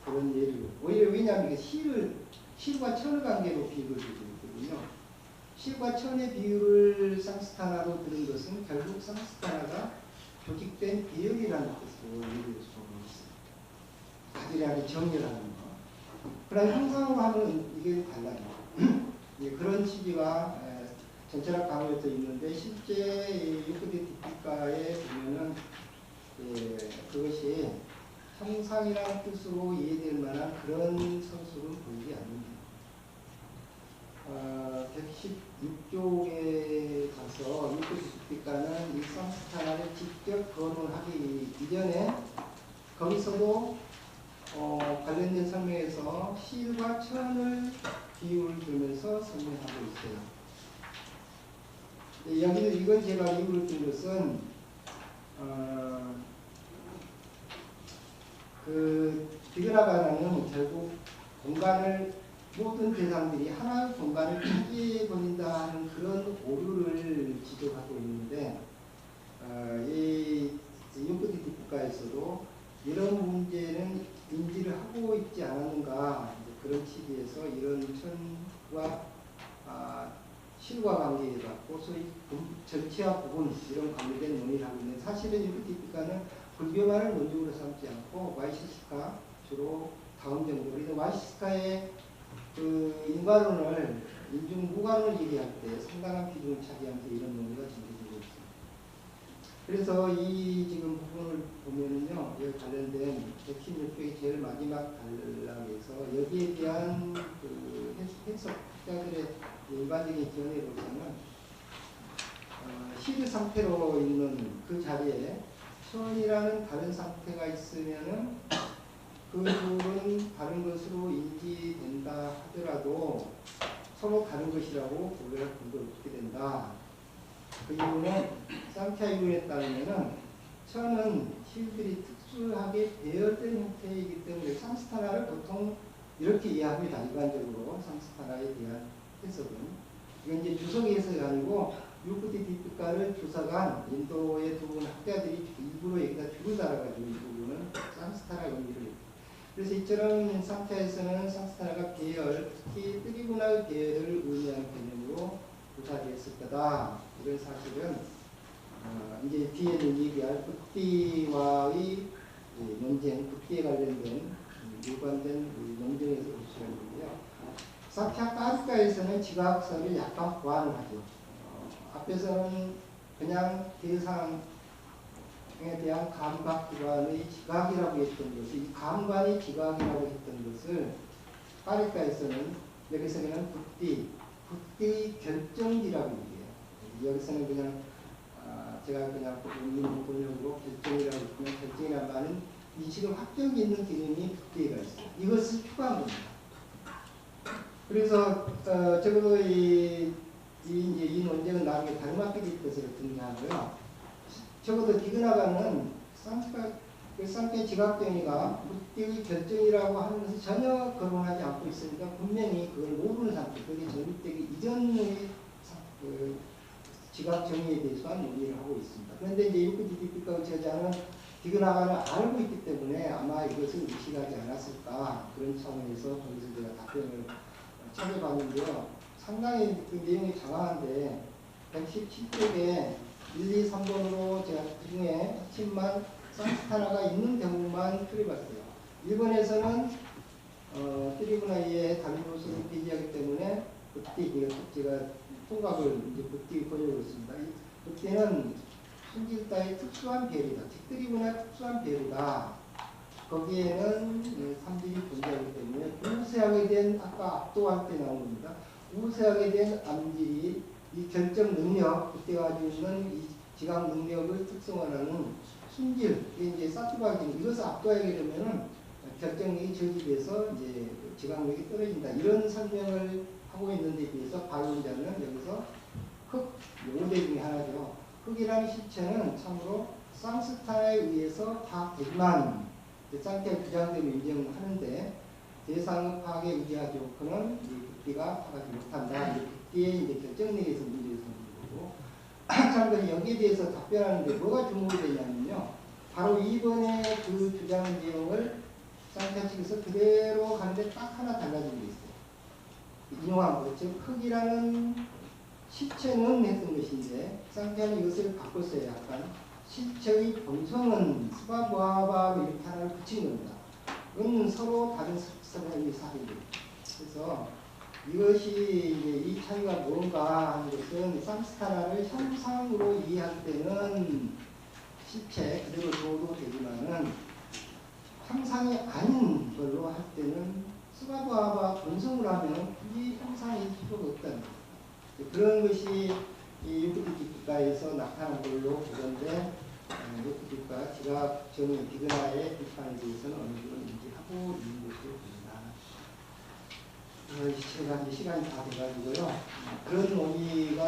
그런 예를 오히려 왜냐하면 실과 천의 관계로 비유를 드리고 있거든요. 실과 천의 비유를 상스탄화로 들은 것은 결국 상스탄화가 조직된 비율이라는 뜻으로 얘기할 수 있습니다. 가지라는 정렬하는 거. 그러나 형상으로 하면 이게 달라요. 그런 취지가 전체적 강의에서 있는데 실제 유크디 디피카에 보면은 그것이 형상이라는 뜻으로 이해될 만한 그런 선수는 보이지 않는다. 116쪽에 가서 유크디 디피카는 이 상스탄화를 직접 거론하기 이전에 거기서도 관련된 설명에서 실과 천을 비유를 들면서 설명하고 있어요. 여기는 이건 제가 이유를 든 것은 디그나바나는 결국 공간을 모든 대상들이 하나의 공간을 차지해버린다 하는 그런 오류를 지적하고 있는데 이 유크디드 국가에서도 이런 문제는 인지를 하고 있지 않았는가 그런 취지에서 이런 천과 실과 관계에 갖고 소위 전체와 부분 이런 관계된 논의를 하고 있는데 사실은 유크디드가는 불교만을 논적으로 삼지 않고 와이시스카 주로 다음 정도 그래서 와이시스카의 그 인과론을 인중 무관론을 얘기할 때 상당한 비중을 차지하면서 이런 논의가 전개되고 있습니다. 그래서 이 지금 부분을 보면은요, 여기 관련된 116쪽의 제일 마지막 단락에서 여기에 대한 그 해석자들의 일반적인 견해로서는 시드 상태로 있는 그 자리에 천이라는 다른 상태가 있으면은 그 둘은 다른 것으로 인지된다 하더라도 서로 다른 것이라고 고려할 근거가 없게 된다. 그 이유는 상태화 이론에 따르면은 천은 실들이 특수하게 배열된 형태이기 때문에 상스탄화를 보통 이렇게 이해합니다. 일반적으로 상스탄화에 대한 해석은 이건 이제 주석 해석이 아니고 유프티피카를 주석한 인도의 두 학자들이 일부러 여기다 줄을 달아가지고 이 부분은 상스타라 의미를 했습니다. 그래서 이처럼 상태에서는 상스타라가 계열, 특히 트리브나 계열을 의미하는 개념으로 구사되었을 거다. 이런 사실은 이제 뒤에는 얘기할 극비와의 논쟁, 극비에 관련된 일관된 논쟁에서 볼 수가 있는데요. 사티아카리카에서는 지각설을 약간 보완을 하죠. 앞에서는 그냥 대상에 대한 감각 기관의 지각이라고 했던 것을, 이 감관의 지각이라고 했던 것을 카리카에서는 여기서 그냥 극비 결정지라고 얘기해요. 여기서는 그냥 제가 그냥 번역으로 결정이라고 했으면 결정이란 말은 이 지금 확정이 있는 개념이 극비가 있어요. 이것을 추가한 겁니다. 그래서 적어도 이 논쟁은 나중에 다른 학교에 것으로 등장하고요. 적어도 디그나가는 상태 지각정의가 극비의 결정이라고 하는 것을 전혀 거론하지 않고 있으니까 분명히 그걸 모르는 상태, 그게 정립되기 이전의 지각 정의에 대해서만 논의를 하고 있습니다. 그런데 이제 유크디피카의 제자는 디그나가를 알고 있기 때문에 아마 이것을 의식하지 않았을까, 그런 차원에서 거기서 제가 답변을 찾아봤는데요. 상당히 그 내용이 장황한데 117쪽에 1, 2, 3번으로 제가 그 중에 핵심만 상스타나가 있는 대목만 풀어봤어요. 1번에서는 트리브나이의 단위로서를 배제하기 때문에 그때 제가 통각을 이제 그때 번역을 했습니다. 그때는 순질다의 특수한 배리다. 직트리브나의 특수한 배리다. 거기에는 삼질이 존재하기 때문에 우세하게 된, 아까 압도할 때 나온 겁니다. 우세하게 된 암질이 이 결정 능력, 그때 가지고 있는 이 지각 능력을 특성화하는 순질, 이제 사투바긴 이것을 압도하게 되면은 결정력이 저지돼서 이제 지각력이 떨어진다. 이런 설명을 하고 있는데 비해서 발론자는 여기서 흑, 요대 중에 하나죠. 흑이라는 실체는 참으로 상스타에 의해서 다 되지만 상태의 부장대로 인정하는데 대상의 파악에 의지하지 않고는 극비가 파악하지 못한다. 극비의 이제 결정력에서 문제를 삼는 거고. 참고로 여기에 대해서 답변하는데 뭐가 주목이 되냐면요. 바로 2번의 그 주장 내용을 상태 측에서 그대로 가는데 딱 하나 달라진 게 있어요. 인용한 거. 즉 흑이라는 실체는 했던 것인데 상태는 이것을 바꿨어요. 약간. 실체의 본성은 스바부하바로 이렇게 하나를 붙인 겁니다. 이건 서로 다른 사람의 사실이에요. 그래서 이것이 이제 이 차이가 뭔가 하는 것은 상스타라를 형상으로 이해할 때는 실체 그대로 줘도 되지만은 형상이 아닌 걸로 할 때는 스바부하바 본성으로 하면 이 형상이 필요가 없다는 거예요. 그런 것이 이 유크디피카에서 나타난 걸로 보는데 유크디피카 지각 정의 디그나의 비판에 대해서는 어느 정도 인지하고 있는 것으로 봅니다. 제가 이제 시간이 다 돼가지고요. 그런 논의가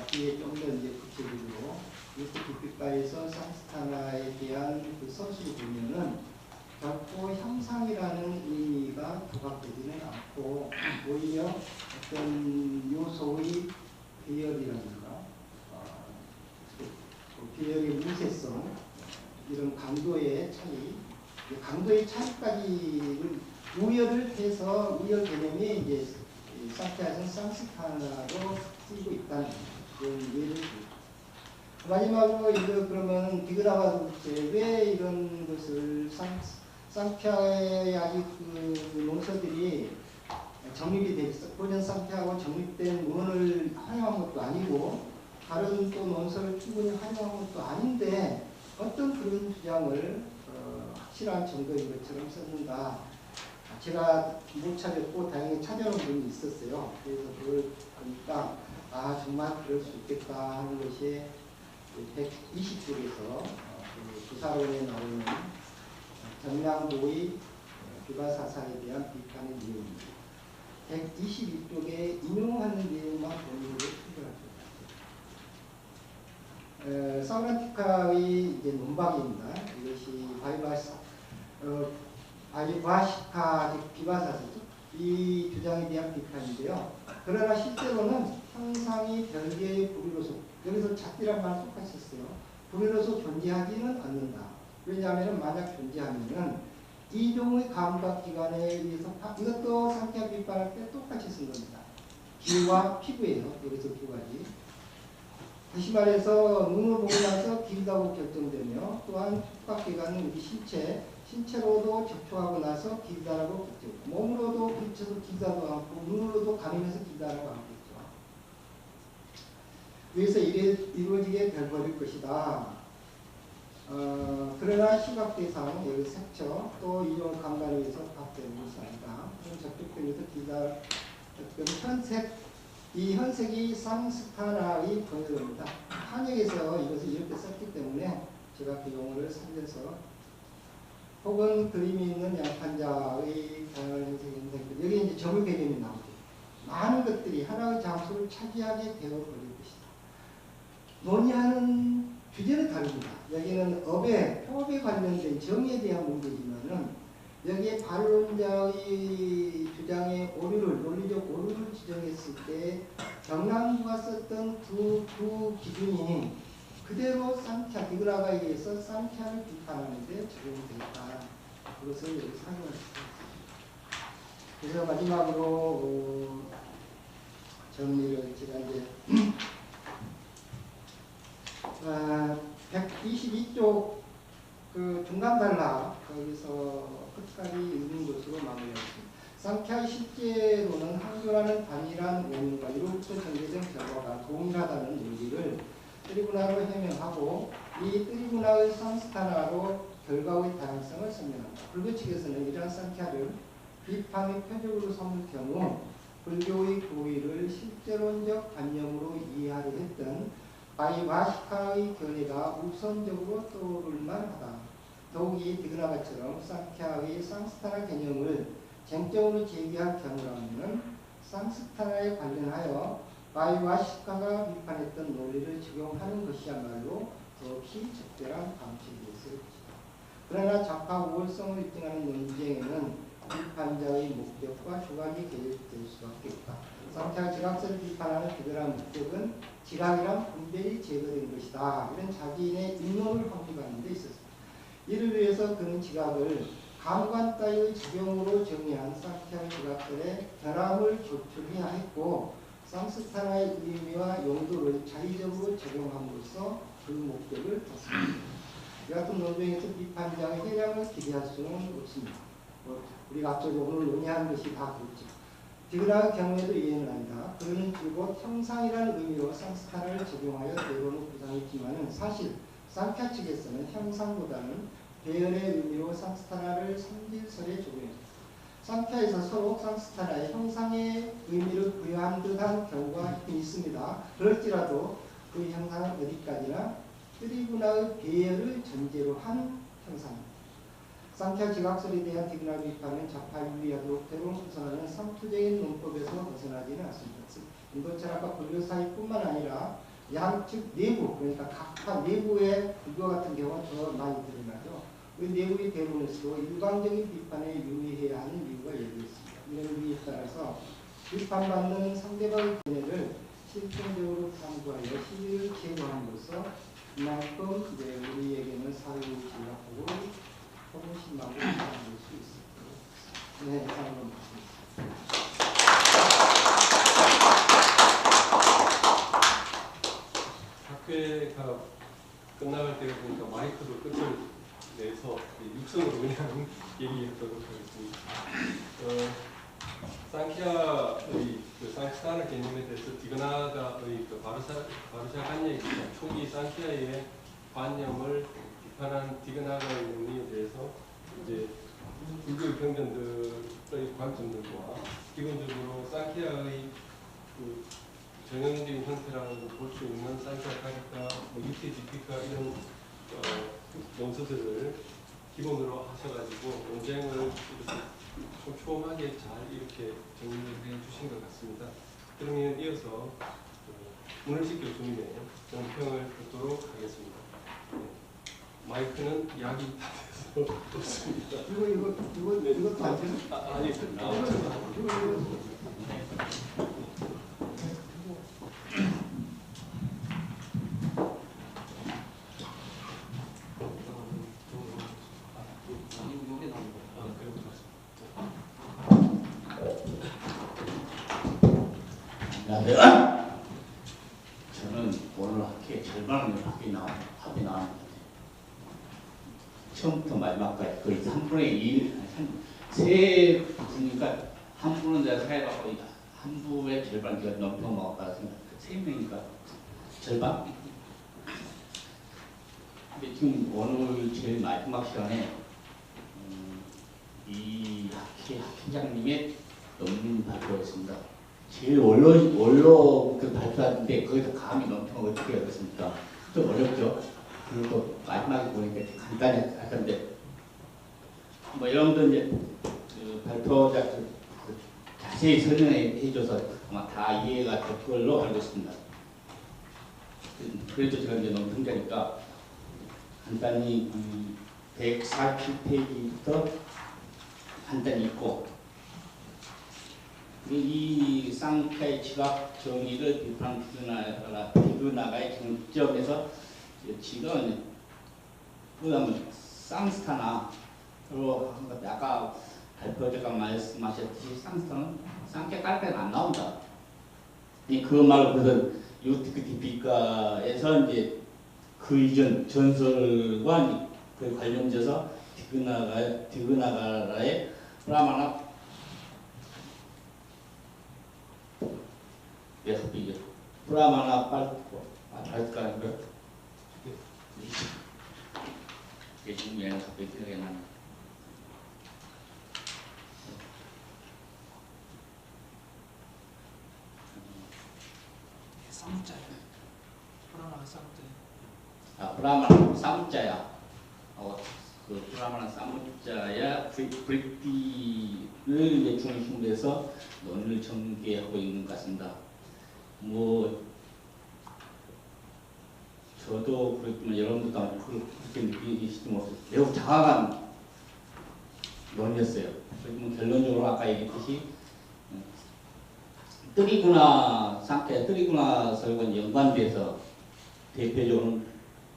뒤에 좀 더 이제 구체적으로 유크디피카에서 상스타나에 대한 그 서술을 보면은 결코 형상이라는 의미가 부각되지는 않고 오히려 어떤 요소의 배열이라든가 배열의 무세성 이런 강도의 차이, 강도의 차이까지를 우열을 해서 우열 개념이 이제 상태에서는 상스타나로 쓰이고 있다는 그런 예를 듭니다. 마지막으로 이거 그러면 디그나가 왜 이런 것을 상태의 아직 그 논서들이 정립이 돼 있어. 고전 상태하고 정립된 문헌을 활용한 것도 아니고 다른 또 논서를 충분히 활용한 것도 아닌데 어떤 그런 주장을 확실한 정도인 것처럼 썼는가. 제가 못 찾았고 다행히 찾아놓은 분이 있었어요. 그래서 그걸 보니까 아 정말 그럴 수 있겠다 하는 것이 120쪽에서 부사론에 나오는 정량도의 비바사상에 대한 비판의 내용입니다. 122쪽에 인용하는 내용만 본인으로 표현할 것 같아요. 사우란티카의 이제 논박입니다. 이것이 바이바시카 비바사서죠. 이 주장에 대한 비판인데요. 그러나 실제로는 형상이 별개의 부류로서, 여기서 잣이란 말 속하셨어요. 부류로서 존재하지는 않는다. 왜냐하면 만약 존재하면은 이 종의 감각기관에 의해서 이것도 상쾌한 비판할 때 똑같이 쓴 겁니다. 귀와 피부예요. 여기서 두 가지. 다시 말해서 눈을 보고 나서 길다고 결정되며 또한 촉각기관은 우리 신체로도 접촉하고 나서 길다라고 결정. 몸으로도 부딪혀서 길다도 않고 눈으로도 가리면서 길다라고 않겠죠. 그래서 이루어지게 돼버릴 것이다. 그러나 시각대상, 여기 색처, 또 이런 감각에 의해서 파악되는 것이 아니다. 접촉되면서 길다. 이 현색이 쌍스타나의 번역입니다. 한역에서 이것을 이렇게 썼기 때문에 제가 그 용어를 살려서 혹은 그림이 있는 양판자의 다양한 현색, 여기 이제 점의 개념이 나오죠. 많은 것들이 하나의 장소를 차지하게 되어버릴 것이다. 논의하는 주제는 다릅니다. 여기는 협에 관련된 정의에 대한 문제지만은 여기에 반론자의 주장의 논리적 오류를 지정했을 때 경남부가 썼던 두 기준이 그대로 산티아 디그라가에 의해서 산티아를 비판하는 데 적용되었다. 그것을 여기 사용할 수 있습니다. 그래서 마지막으로 정리를 제가 이제 122쪽 그 중간 단락 거기서 끝까지 읽는 것으로 마무리하겠습니다. 상쾌의 실제로는 한교라는 단일한 원인과 이로부터 전개된 결과가 동일하다는 논리를 트리부나로 해명하고 이 트리부나의 상스타나로 결과의 다양성을 설명한다. 불교 측에서는 이러한 상쾌를 비판의 표적으로 삼을 경우 불교의 교의를 실제론적 관념으로 이해하려 했던 바이바시카의 견해가 우선적으로 떠오를 만하다. 더욱이 디그나가처럼 상ఖ్야의 쌍스타나 개념을 쟁점으로 제기할 경우라면 쌍스타나에 관련하여 바이바시카가 비판했던 논리를 적용하는 것이야말로 더욱이 적절한 방식이었을 것이다. 그러나 좌파 우월성을 입증하는 논쟁에는 비판자의 목적과 주관이 개입될 수밖에 없다. 상ଖ୍야 지각설을 비판하는 그들의 목적은 지각이란 분별이 제거된 것이다. 이런 자기인의 입론을 확립하는 데 있었습니다. 이를 위해서 그는 지각을 감관 따위의 적용으로 정의한 상ଖ୍야 지각설의 결함을 조출해야 했고 쌍스타나의 의미와 용도를 자의적으로 적용함으로써 그 목적을達습니다. 이 같은 논쟁에서 비판자의 해량을 기대할 수는 없습니다. 우리가 앞서 오늘 논의한 것이 다 그렇죠. 디그나의 경우에도 이해는 아니다. 그는 줄곧 형상이라는 의미로 쌍스타나를 적용하여 대론을 구상했지만 사실 상ଖ୍야 측에서는 형상보다는 배열의 의미로 쌍스타나를 성질설에 적용했습니다. 상ଖ୍야에서 서로 쌍스타나의 형상의 의미를 부여한 듯한 경우가 있습니다. 그럴지라도 그 형상은 어디까지나 트리부나의 배열을 전제로 한 형상입니다. 상ଖ୍야 지각설에 대한 디그나 비판은 좌파 유리하도록 대론 구성하는 상투적인 논법에서 벗어나지는 않습니다. 인도철 아까 불교사회뿐만 아니라 양측 내부, 그러니까 각파 내부의 불교 같은 경우는 더 많이 드러나죠. 그 내부의 대론에서도 일방적인 비판에 유의해야 하는 이유가 열려 있습니다. 이런 이유에 따라서 비판받는 상대방의 견해를 실증적으로 탐구하여 시비를 제거함으로써 그만큼 우리에게는 사회의 진화폭을 호기심하고 살아낼 수 있습니다. 네, 다음 번 보겠습니다. 학회가 끝나갈 때 보니까 마이크도 끝을 내서 육성으로 그냥 얘기했던 것 같습니다. 상키아의 그 쌍스타나 개념에 대해서 디그나가의 그 바르샤 관념 초기 상키아의 관념을 비판한 디그나가의 논리에 대해서 이제 불교 경전들의 관점들과 기본적으로 상키아의 그 전형적인 형태라고 볼 수 있는 상키아 카리카, 유티지피카 이런 논서들을 기본으로 하셔가지고 논쟁을 이렇게 촘촘하게 잘 이렇게 정리를 해 주신 것 같습니다. 그러면 이어서 문을식 교수님의 논평을 듣도록 하겠습니다. 마이크는 약이 다 돼서 없습니다. 이것도 안 돼요? 아니, 저는 오늘 학회 절반은 학회 나온 것 같아요. 처음부터 마지막까지 거의 3분의 1, 세 부니까 한 분은 내가 사회받고 한 부의 절반 제가 넘겨 먹었다 생각. 세 명이니까 절반. 근데 지금 오늘 제일 마지막 시간에 이 학회장님의 논문 발표였습니다. 제일 원로 그 발표하는데 거기서 감이 넘치면 어떻게 하겠습니까? 좀 어렵죠. 그리고 마지막에 보니까 간단히 할 건데 뭐 여러분들 이제 그 발표자 그 자세히 설명해줘서 아마 다 이해가 될 걸로 알고 있습니다. 그래도 제가 이제 너무 흥자니까 간단히 147페이지부터 간단히 읽고 이 쌍피아의 지각 정의를 비판 비그나가의 정점에서 지금 그다음에 쌍스타나 그리고 아까 발표자가 말씀하셨듯이 쌍스타는 쌍게 깔깔 안 나온다. 그 말을 그래서 유티크티피카에서 이제 그 이전 전설과 그 관련돼서 디그나가라의 프라마나 예습이죠. 프라마나 발가는 거. 이게 지금 얘는 갑자기 생각이 나네. 쌍자야. 프라마나 쌍자. 아, 프라마나 쌍자야. 그 프라마나 쌍자야 브리티를 이제 중심으로 해서 논의를 전개하고 있는 것 같습니다. 뭐 저도 그랬지만 여러분들도 아마 그렇게 느끼실지 모르겠어요. 매우 장황한 논의였어요. 그리고 결론적으로 아까 얘기했듯이 뜨리구나 설과 연관돼서 대표적으로는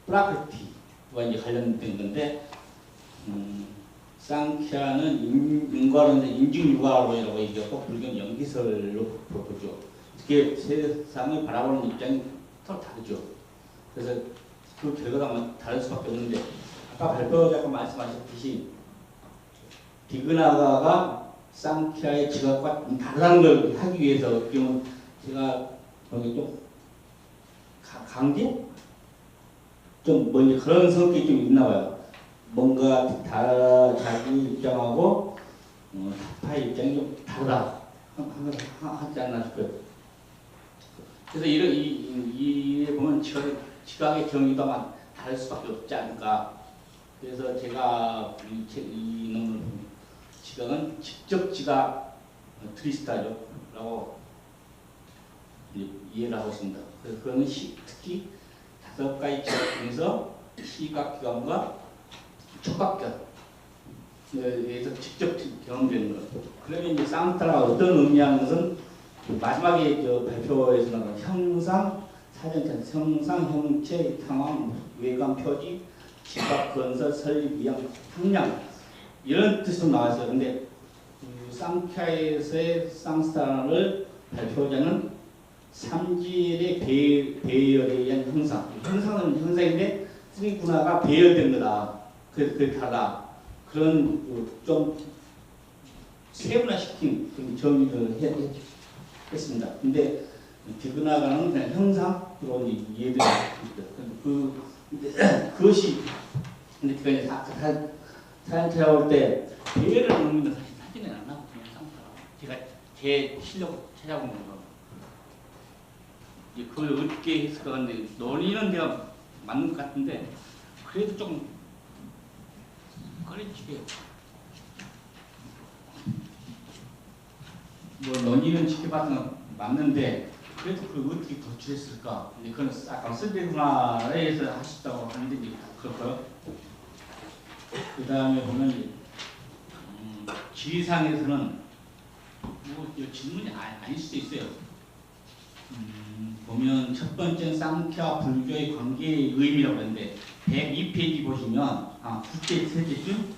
프라크티와 이제 관련된 건데 쌍캬는 인과론의 인증유과론이라고 얘기하고 불교는 연기설로 보죠. 이게 세상을 바라보는 입장이 서로 다르죠. 그래서 그 결과가 다를 수밖에 없는데 아까 발표자가 말씀하셨듯이 디그나가가 쌍캬의 지각과 다르다는 걸 하기 위해서 지금 제가 거기 좀 강제? 좀 뭔지 그런 성격이 좀 있나 봐요. 뭔가 자기 입장하고 타파의 입장이 좀 다르다 하지 않나 싶어요. 그래서 이 보면 지각의 정의도 다를 수밖에 없지 않을까. 그래서 제가 이 논문을 보면 지각은 직접 지각 트리스타죠 라고 이해를 하고 있습니다. 그래서 그거는 특히 5가지 지각 중에서 시각기관과 촉각기관에서 직접 경험되는 것. 그러면 이제 쌍타가 어떤 의미하는 것은 마지막에 발표에서는 형상, 사전체, 형상, 형체, 상황, 외관, 표지, 지각, 건설, 설립, 이양, 상량 이런 뜻으로 나왔어요. 근데 쌍캬에서의 쌍스타를 발표자는 삼질의 배열에 의한 형상. 형상은 형상인데 쓰리구나가 배열된 거다. 그게 다르다. 그런 좀 세분화시킨 그런 정의를 했습니다. 근데 디그나가는 그냥 형상으로 이해를 했습니다. 그것이 근데 그가 사연 찾아올 때 배열을 놓는 사실 사진에 안 나고 그냥 쌍스타. 제가 제 실력으로 찾아본 거. 그걸 어떻게 했을까 하는데 논의는 내가 맞는 것 같은데 그래도 좀 꺼리지게 뭐 논의는 지켜봤는 맞는데 그래도 그걸 어떻게 도출했을까? 근데 그건 아까 쓸데구나에서 하셨다고 하는데 이제 그렇고요. 그 다음에 보면 지리상에서는 뭐 이거 질문이 아닐 수도 있어요. 보면 첫 번째는 쌍ఖ్야 불교의 관계의 의미라고 하는데 102페이지 보시면 둘째, 셋째쯤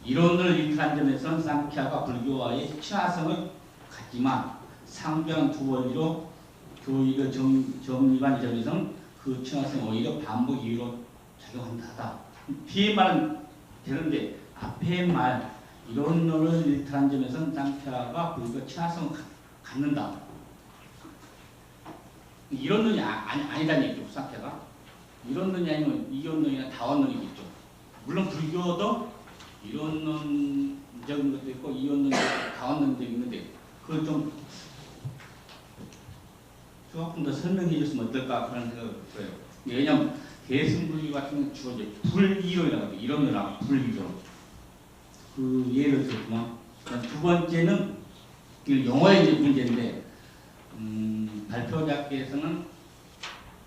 이론을 일치한 점에서는 쌍ఖ్야가 불교와의 친화성을 갖지만 상변 두 원리로 교의를 정립한 점에서는 그 친화성이 오히려 반복 이유로 작용한다. 뒤에 말은 되는데 앞에 말 이론을 일치한 점에서는 쌍ఖ్야가 불교와 친화성을 갖는다. 이론론이 아니다는 얘기죠. 쌍ఖ్야가 이론론이 아니면 이론론이나 다원론이겠죠. 물론 불교도 이론론적인 것도 있고 이론론적 다원론도 있는데 그걸 좀 조금 더 설명해 줬으면 어떨까 그런 생각을 들어요. 왜냐하면 대승불교 같은 경우는 주로 이제 불이론이라고 해요. 이론이라고 불이론. 그 예를 들면 두 번째는 용어의 이제 문제인데 발표자께서는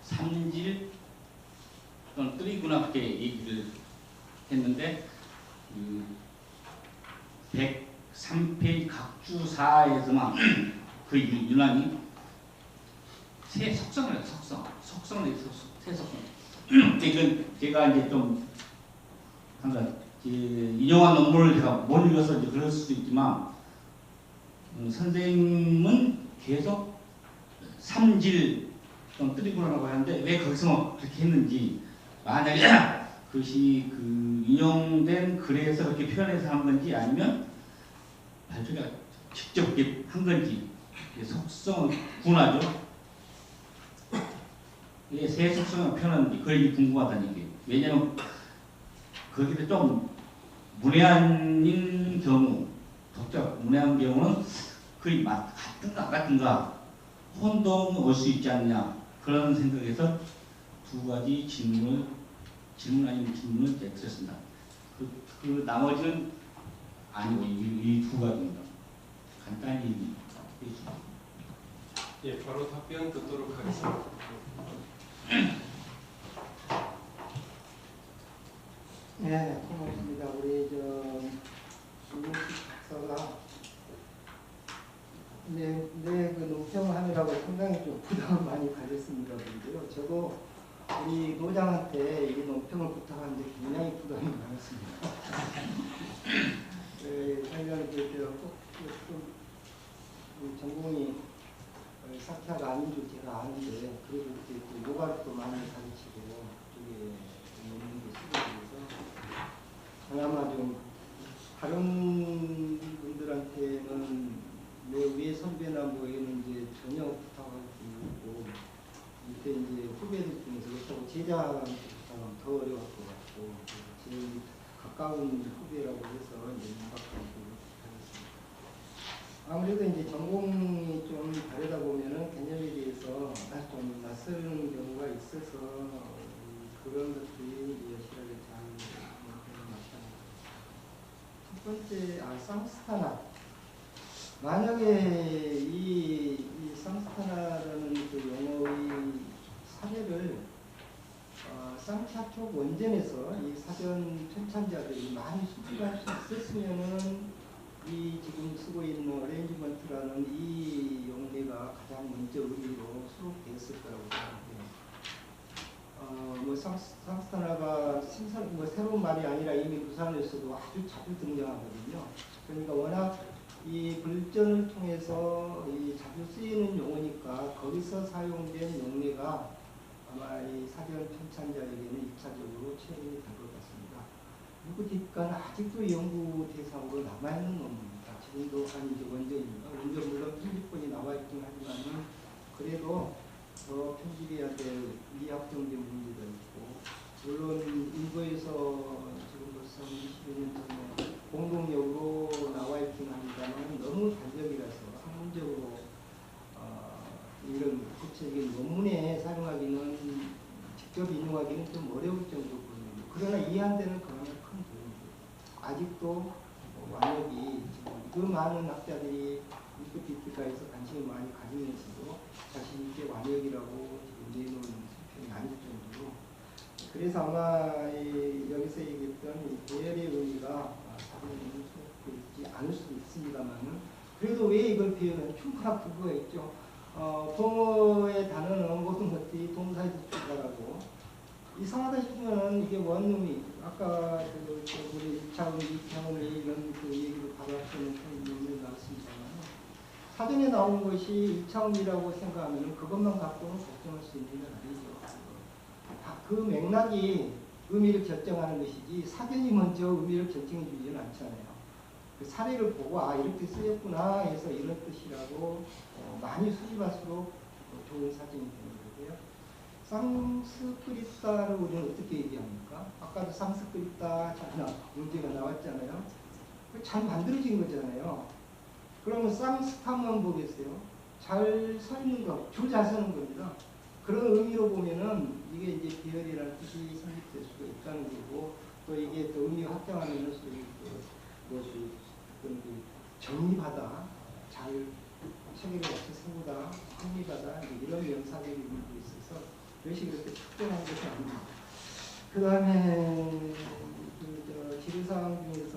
삼질 또는 뜨리구나 그렇게 얘기를 했는데 103페이지 각주사에서만 그 유난히 새 속성을 해요. 속성을 해요. 새 속성. 이건 제가 이제 좀 항상 인용한 논문을 제가 못 읽어서 이제 그럴 수도 있지만 선생님은 계속 삼질 또는 뜨리구나라고 하는데 왜 거기서 그렇게 했는지 만약에 그것이 그 인용된 글에서 그렇게 표현해서 한 건지 아니면 발표자가 직접 그렇게 한 건지 속성을 구분하죠. 이게 새 속성을 표현하는지 그게 궁금하다는 얘기예요. 왜냐하면 거기서 좀 문외한인 경우, 독자 문외한 경우는 글이 같은가 안 같은가 혼동이 올 수 있지 않냐 그런 생각에서 두 가지 질문 아닌 질문을 드렸습니다. 그 나머지는 아니고 이 두 가지입니다. 간단히 해주시죠. 예, 바로 답변 듣도록 하겠습니다. 네, 고맙습니다. 우리 김민식 박사가 그 논평하느라고 상당히 좀 부담을 많이 가졌습니다. 그런데요, 저도 우리 노장한테 이 논평을 부탁하는데 굉장히 부담이 많았습니다. 하여간 좀 전공이 쌍ଖ୍야가 아닌 줄 제가 아는데 그래도 이렇게 요가도 많이 가르치고 쪽에 있는 게 쓰고 그래서 그나마 좀 다른 분들한테는 내 위에 선배나 뭐에는 이제 전혀 부탁할 수 있고 이때 이제 후배들 중에서 그렇다고 제자한테 부탁하면 더 어려울 것 같고 제일 가까운 후배라고 해서 이제 문박하고 아무래도 이제 전공이 좀 다르다 보면은 개념에 대해서 좀 낯설은 경우가 있어서 그런 것들이 여실하게 잘 나타납니다. 첫 번째, 쌍스타나. 만약에 이 쌍스타나라는 그 용어의 사례를 쌍ଖ୍야 쪽 원전에서 이 사전 편찬자들이 많이 수집할 수 있었으면은 이 지금 쓰고 있는 어레인지먼트라는 이 용례가 가장 먼저 의미로 수록되었을 거라고 생각해요. 쌍스타나가 새로운 말이 아니라 이미 부산에서도 아주 자주 등장하거든요. 그러니까 워낙 이 불전을 통해서 이 자주 쓰이는 용어니까 거기서 사용된 용례가 아마 이 사전 편찬자에게는 1차적으로 체험이 될 것 같습니다. 그러니까 아직도 연구 대상으로 남아있는 논문입니다. 지금도 원전입니다. 원전 물론 편집본이 나와있긴 하지만 그래도 더 편집해야 될 미합정된 문제가 있고 물론 일부에서 지금 벌써 20여 년 전에 공동역으로 나와있긴 합니다만 너무 단적이라서 학문적으로 이런 구체적인 논문에 사용하기는 직접 인용하기는 좀 어려울 정도로 그러나 이해한데는 그만한 큰 도움이 됩니다. 아직도 완역이 그 많은 학자들이 위키피디아에서 관심을 많이 가지면서도 자신 있게 완역이라고 지금 내놓은 수평이 아닐 정도로 그래서 아마 여기서 얘기했던 이 대열의 의미가 사전에 수록되어 있지 모르겠습니다만은 그래도 왜 이걸 배우는 충분한 근거가 있죠. 동어의 단어는 모든 것들이 동사에서 출발하고 이상하다 싶으면은 이게 원룸이 아까 우리 이창훈이 이런 그 얘기도 바로 할 수 있는 논문이 나왔습니다만 사전에 나온 것이 이창훈이라고 생각하면 그것만 갖고는 걱정할 수 있는 건 아니죠. 그 맥락이 의미를 결정하는 것이지 사전이 먼저 의미를 결정해 주지는 않잖아요. 그 사례를 보고 아 이렇게 쓰였구나 해서 이런 뜻이라고 많이 수집할수록 좋은 사전이 되는 거고요. 상스크리타를 우리는 어떻게 얘기합니까? 아까도 상스크리타 문제가 나왔잖아요. 잘 만들어진 거잖아요. 그러면 쌍스타만 보겠어요. 잘 서 있는 거, 줄 잘 서는 겁니다. 그런 의미로 보면은 이게 이제 비열이라는 뜻이 성립될 수가 있다는 거고 또 이게 또 의미 확장하면은 소위 무엇이 정립하다, 잘 체계를 맞춰 세우다, 성립하다 이런 명사적인 의미도 있어서 그것이 그렇게 특별한 것이 아닙니다. 그 다음에 지리사항 중에서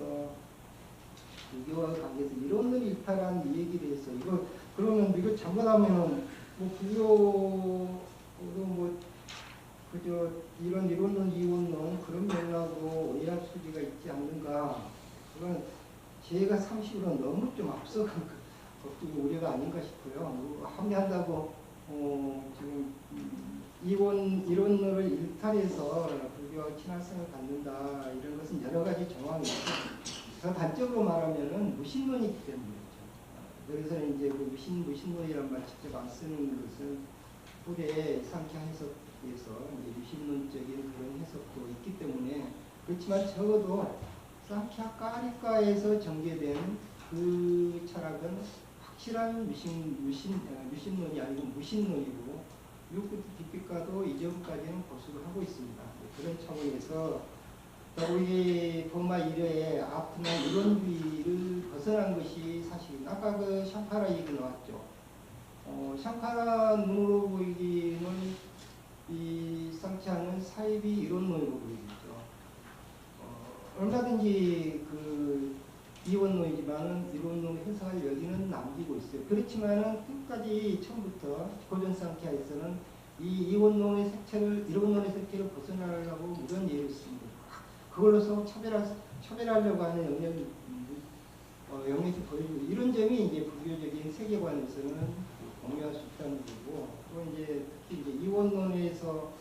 불교와 관계해서 이론을 일탈한 얘기를 해서 이거 그러면 이거 잘못하면은 뭐 불교도 뭐 그저 이런 이론론 이론론 그런 맥락으로 오해할 수가 있지 않는가? 그건 제가 30으로 너무 좀 앞서간 것도 우려가 아닌가 싶어요. 합리한다고 지금 이론을 일탈해서 불교와 친화성을 갖는다 이런 것은 여러 가지 정황이 있고 더 단적으로 말하면은 무신론이기 때문이죠. 여기서 이제 그 무신론이란 말 직접 안 쓰는 것은 후대 상ఖ్야 해석에서 이제 유신론적인 그런 해석도 있기 때문에 그렇지만 적어도 상ఖ్야 까리가에서 전개된 그 철학은 확실한 유신론이 아니고 무신론이고 육구트 뒷빛가도 이전까지는 고수를 하고 있습니다. 그런 차원에서 우리 본마 1회에 아프나 이론주의를 벗어난 것이 사실 아까 그 샹카라 얘기 나왔죠. 샹카라 눈으로 보이기는 이 상치하는 사입이 이론론으로 보이겠죠. 얼마든지 그 이원론이지만은 이론론 해석할 여지는 남기고 있어요. 그렇지만은 끝까지 처음부터 고전 상ఖ్야에서는 이 이원론의 색채를 이론론의 색채를 벗어나려고 무런 예를 씁니다. 그걸로서 차별하려고 하는 영역이 보이고 이런 점이 이제 불교적인 세계관에서는 공유할 수 있다는 거고 또 이제 특히 이제 이원론에서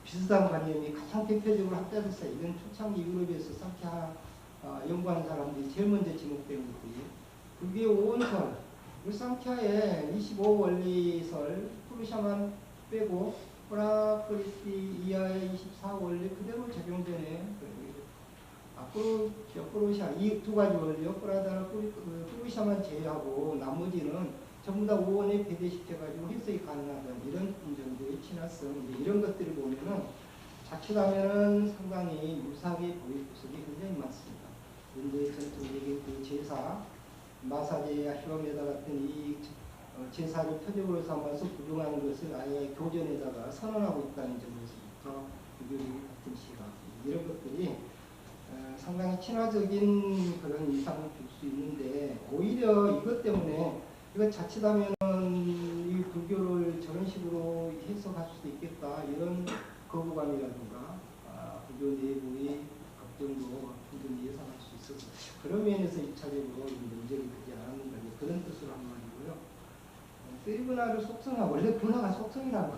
비슷한 관념이 가장 대표적으로 합자됐어. 이건 초창기 유럽에서 상ఖ్야 연구하는 사람들이 제일 먼저 지목된 것들이 그게 5원설, 상ఖ్야의 25원리설, 푸르샤만 빼고 프라크리티 이하의 24원리 그대로 적용되네. 푸르샤 이 두 가지 원리요. 프라다나 푸르샤만 제외하고 나머지는 전부 다 5원에 배대시켜가지고 해석이 가능하다는 이런 정도의 친화성 이런 것들을 보면은 자칫하면은 상당히 유사하게 보일 구석이 굉장히 많습니다. 인도의 전통적인 그 제사, 마사제야 히로메다 같은 이 제사를 표적으로 삼아서 부정하는 것을 아예 교전에다가 선언하고 있다는 점에서부터 불교적인 같은 시각 이런 것들이 상당히 친화적인 그런 이상을 줄 수 있는데 오히려 이것 때문에 이거 자칫하면 이 불교를 저런 식으로 해석할 수도 있겠다 이런 거부감이라든가 불교 내부의 걱정도 충분히 예상할 수 있어서 그런 면에서 1차적으로 문제를 되지 않았는가 그런 뜻으로 한 말이고요. 세리브나를 속성화 원래 분화가 속성이라는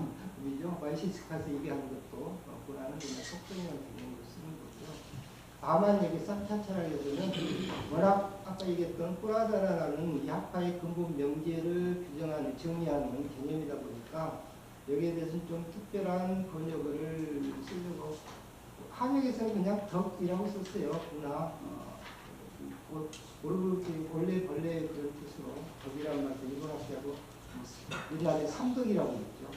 의미죠. 마이시스카스 얘기하는 것도 분화는 그냥 속성이라는 개념으로 쓰는 거고요. 다만 여기 상ଖ୍야철학에서는 워낙 아까 얘기했던 뿌라다라는 이 학파의 근본 명제를 규정하는 정의하는 개념이다 보니까 여기에 대해서는 좀 특별한 번역을 쓰려고 한역에서는 그냥 덕이라고 썼어요. 분화 원래 벌레 그런 뜻으로 덕이라는 말도 일본 학자고 우리나라에 삼덕이라고 했죠.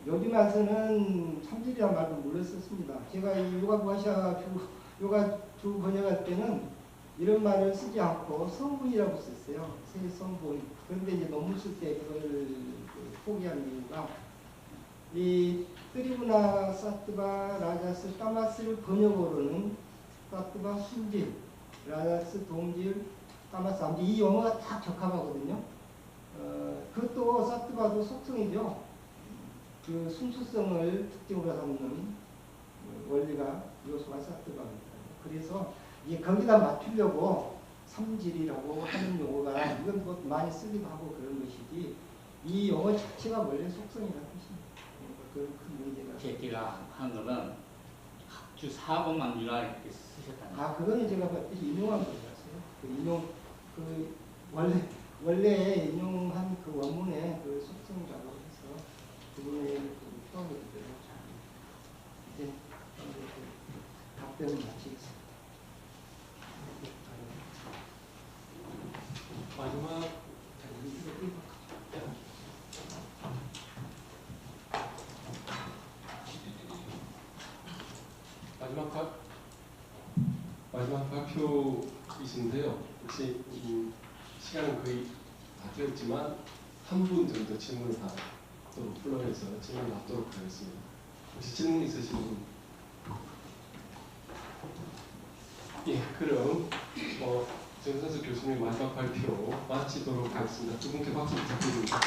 요즘 와서는 참질이라는 말도 물론 썼습니다. 제가 이 요가 두 번역할 때는 이런 말을 쓰지 않고 성분이라고 썼어요. 새 성분. 그런데 이제 논문 쓸 때 그걸 포기한 이유가 이 트리브나 사트바 라자스 타마스를 번역으로는 사트바 순질, 라자스 동질, 까마쌈. 이 용어가 딱 적합하거든요. 그것도 사뜨바도 속성이죠. 그 순수성을 특징으로 삼는 원리가 요소가 사뜨바입니다. 그래서 이게 거기다 맞추려고 삼질이라고 하는 용어가 이건 뭐 많이 쓰기도 하고 그런 것이지 이 용어 자체가 원래 속성이라는 뜻입니다. 그런 큰 문제가. 제가 한 거는 학주 사고만 유라 이렇게 쓰셨다는 거. 그거는 제가 인용한 거였어요. 그 인용 그 원래 인용한 그 원문의 그 속성이라고 해서 그분의 그 표현을 그대로 잘 이제 그 답변을 마치겠습니다. 마지막 마지막 발표이신데요. 혹시 시간은 거의 다 되었지만 한 분 정도 질문을 하도록 플로어에서 질문을 하도록 하겠습니다. 혹시 질문 있으신 분? 예, 그럼 정선수 교수님 마지막 발표 마치도록 하겠습니다. 두 분께 박수 부탁드립니다.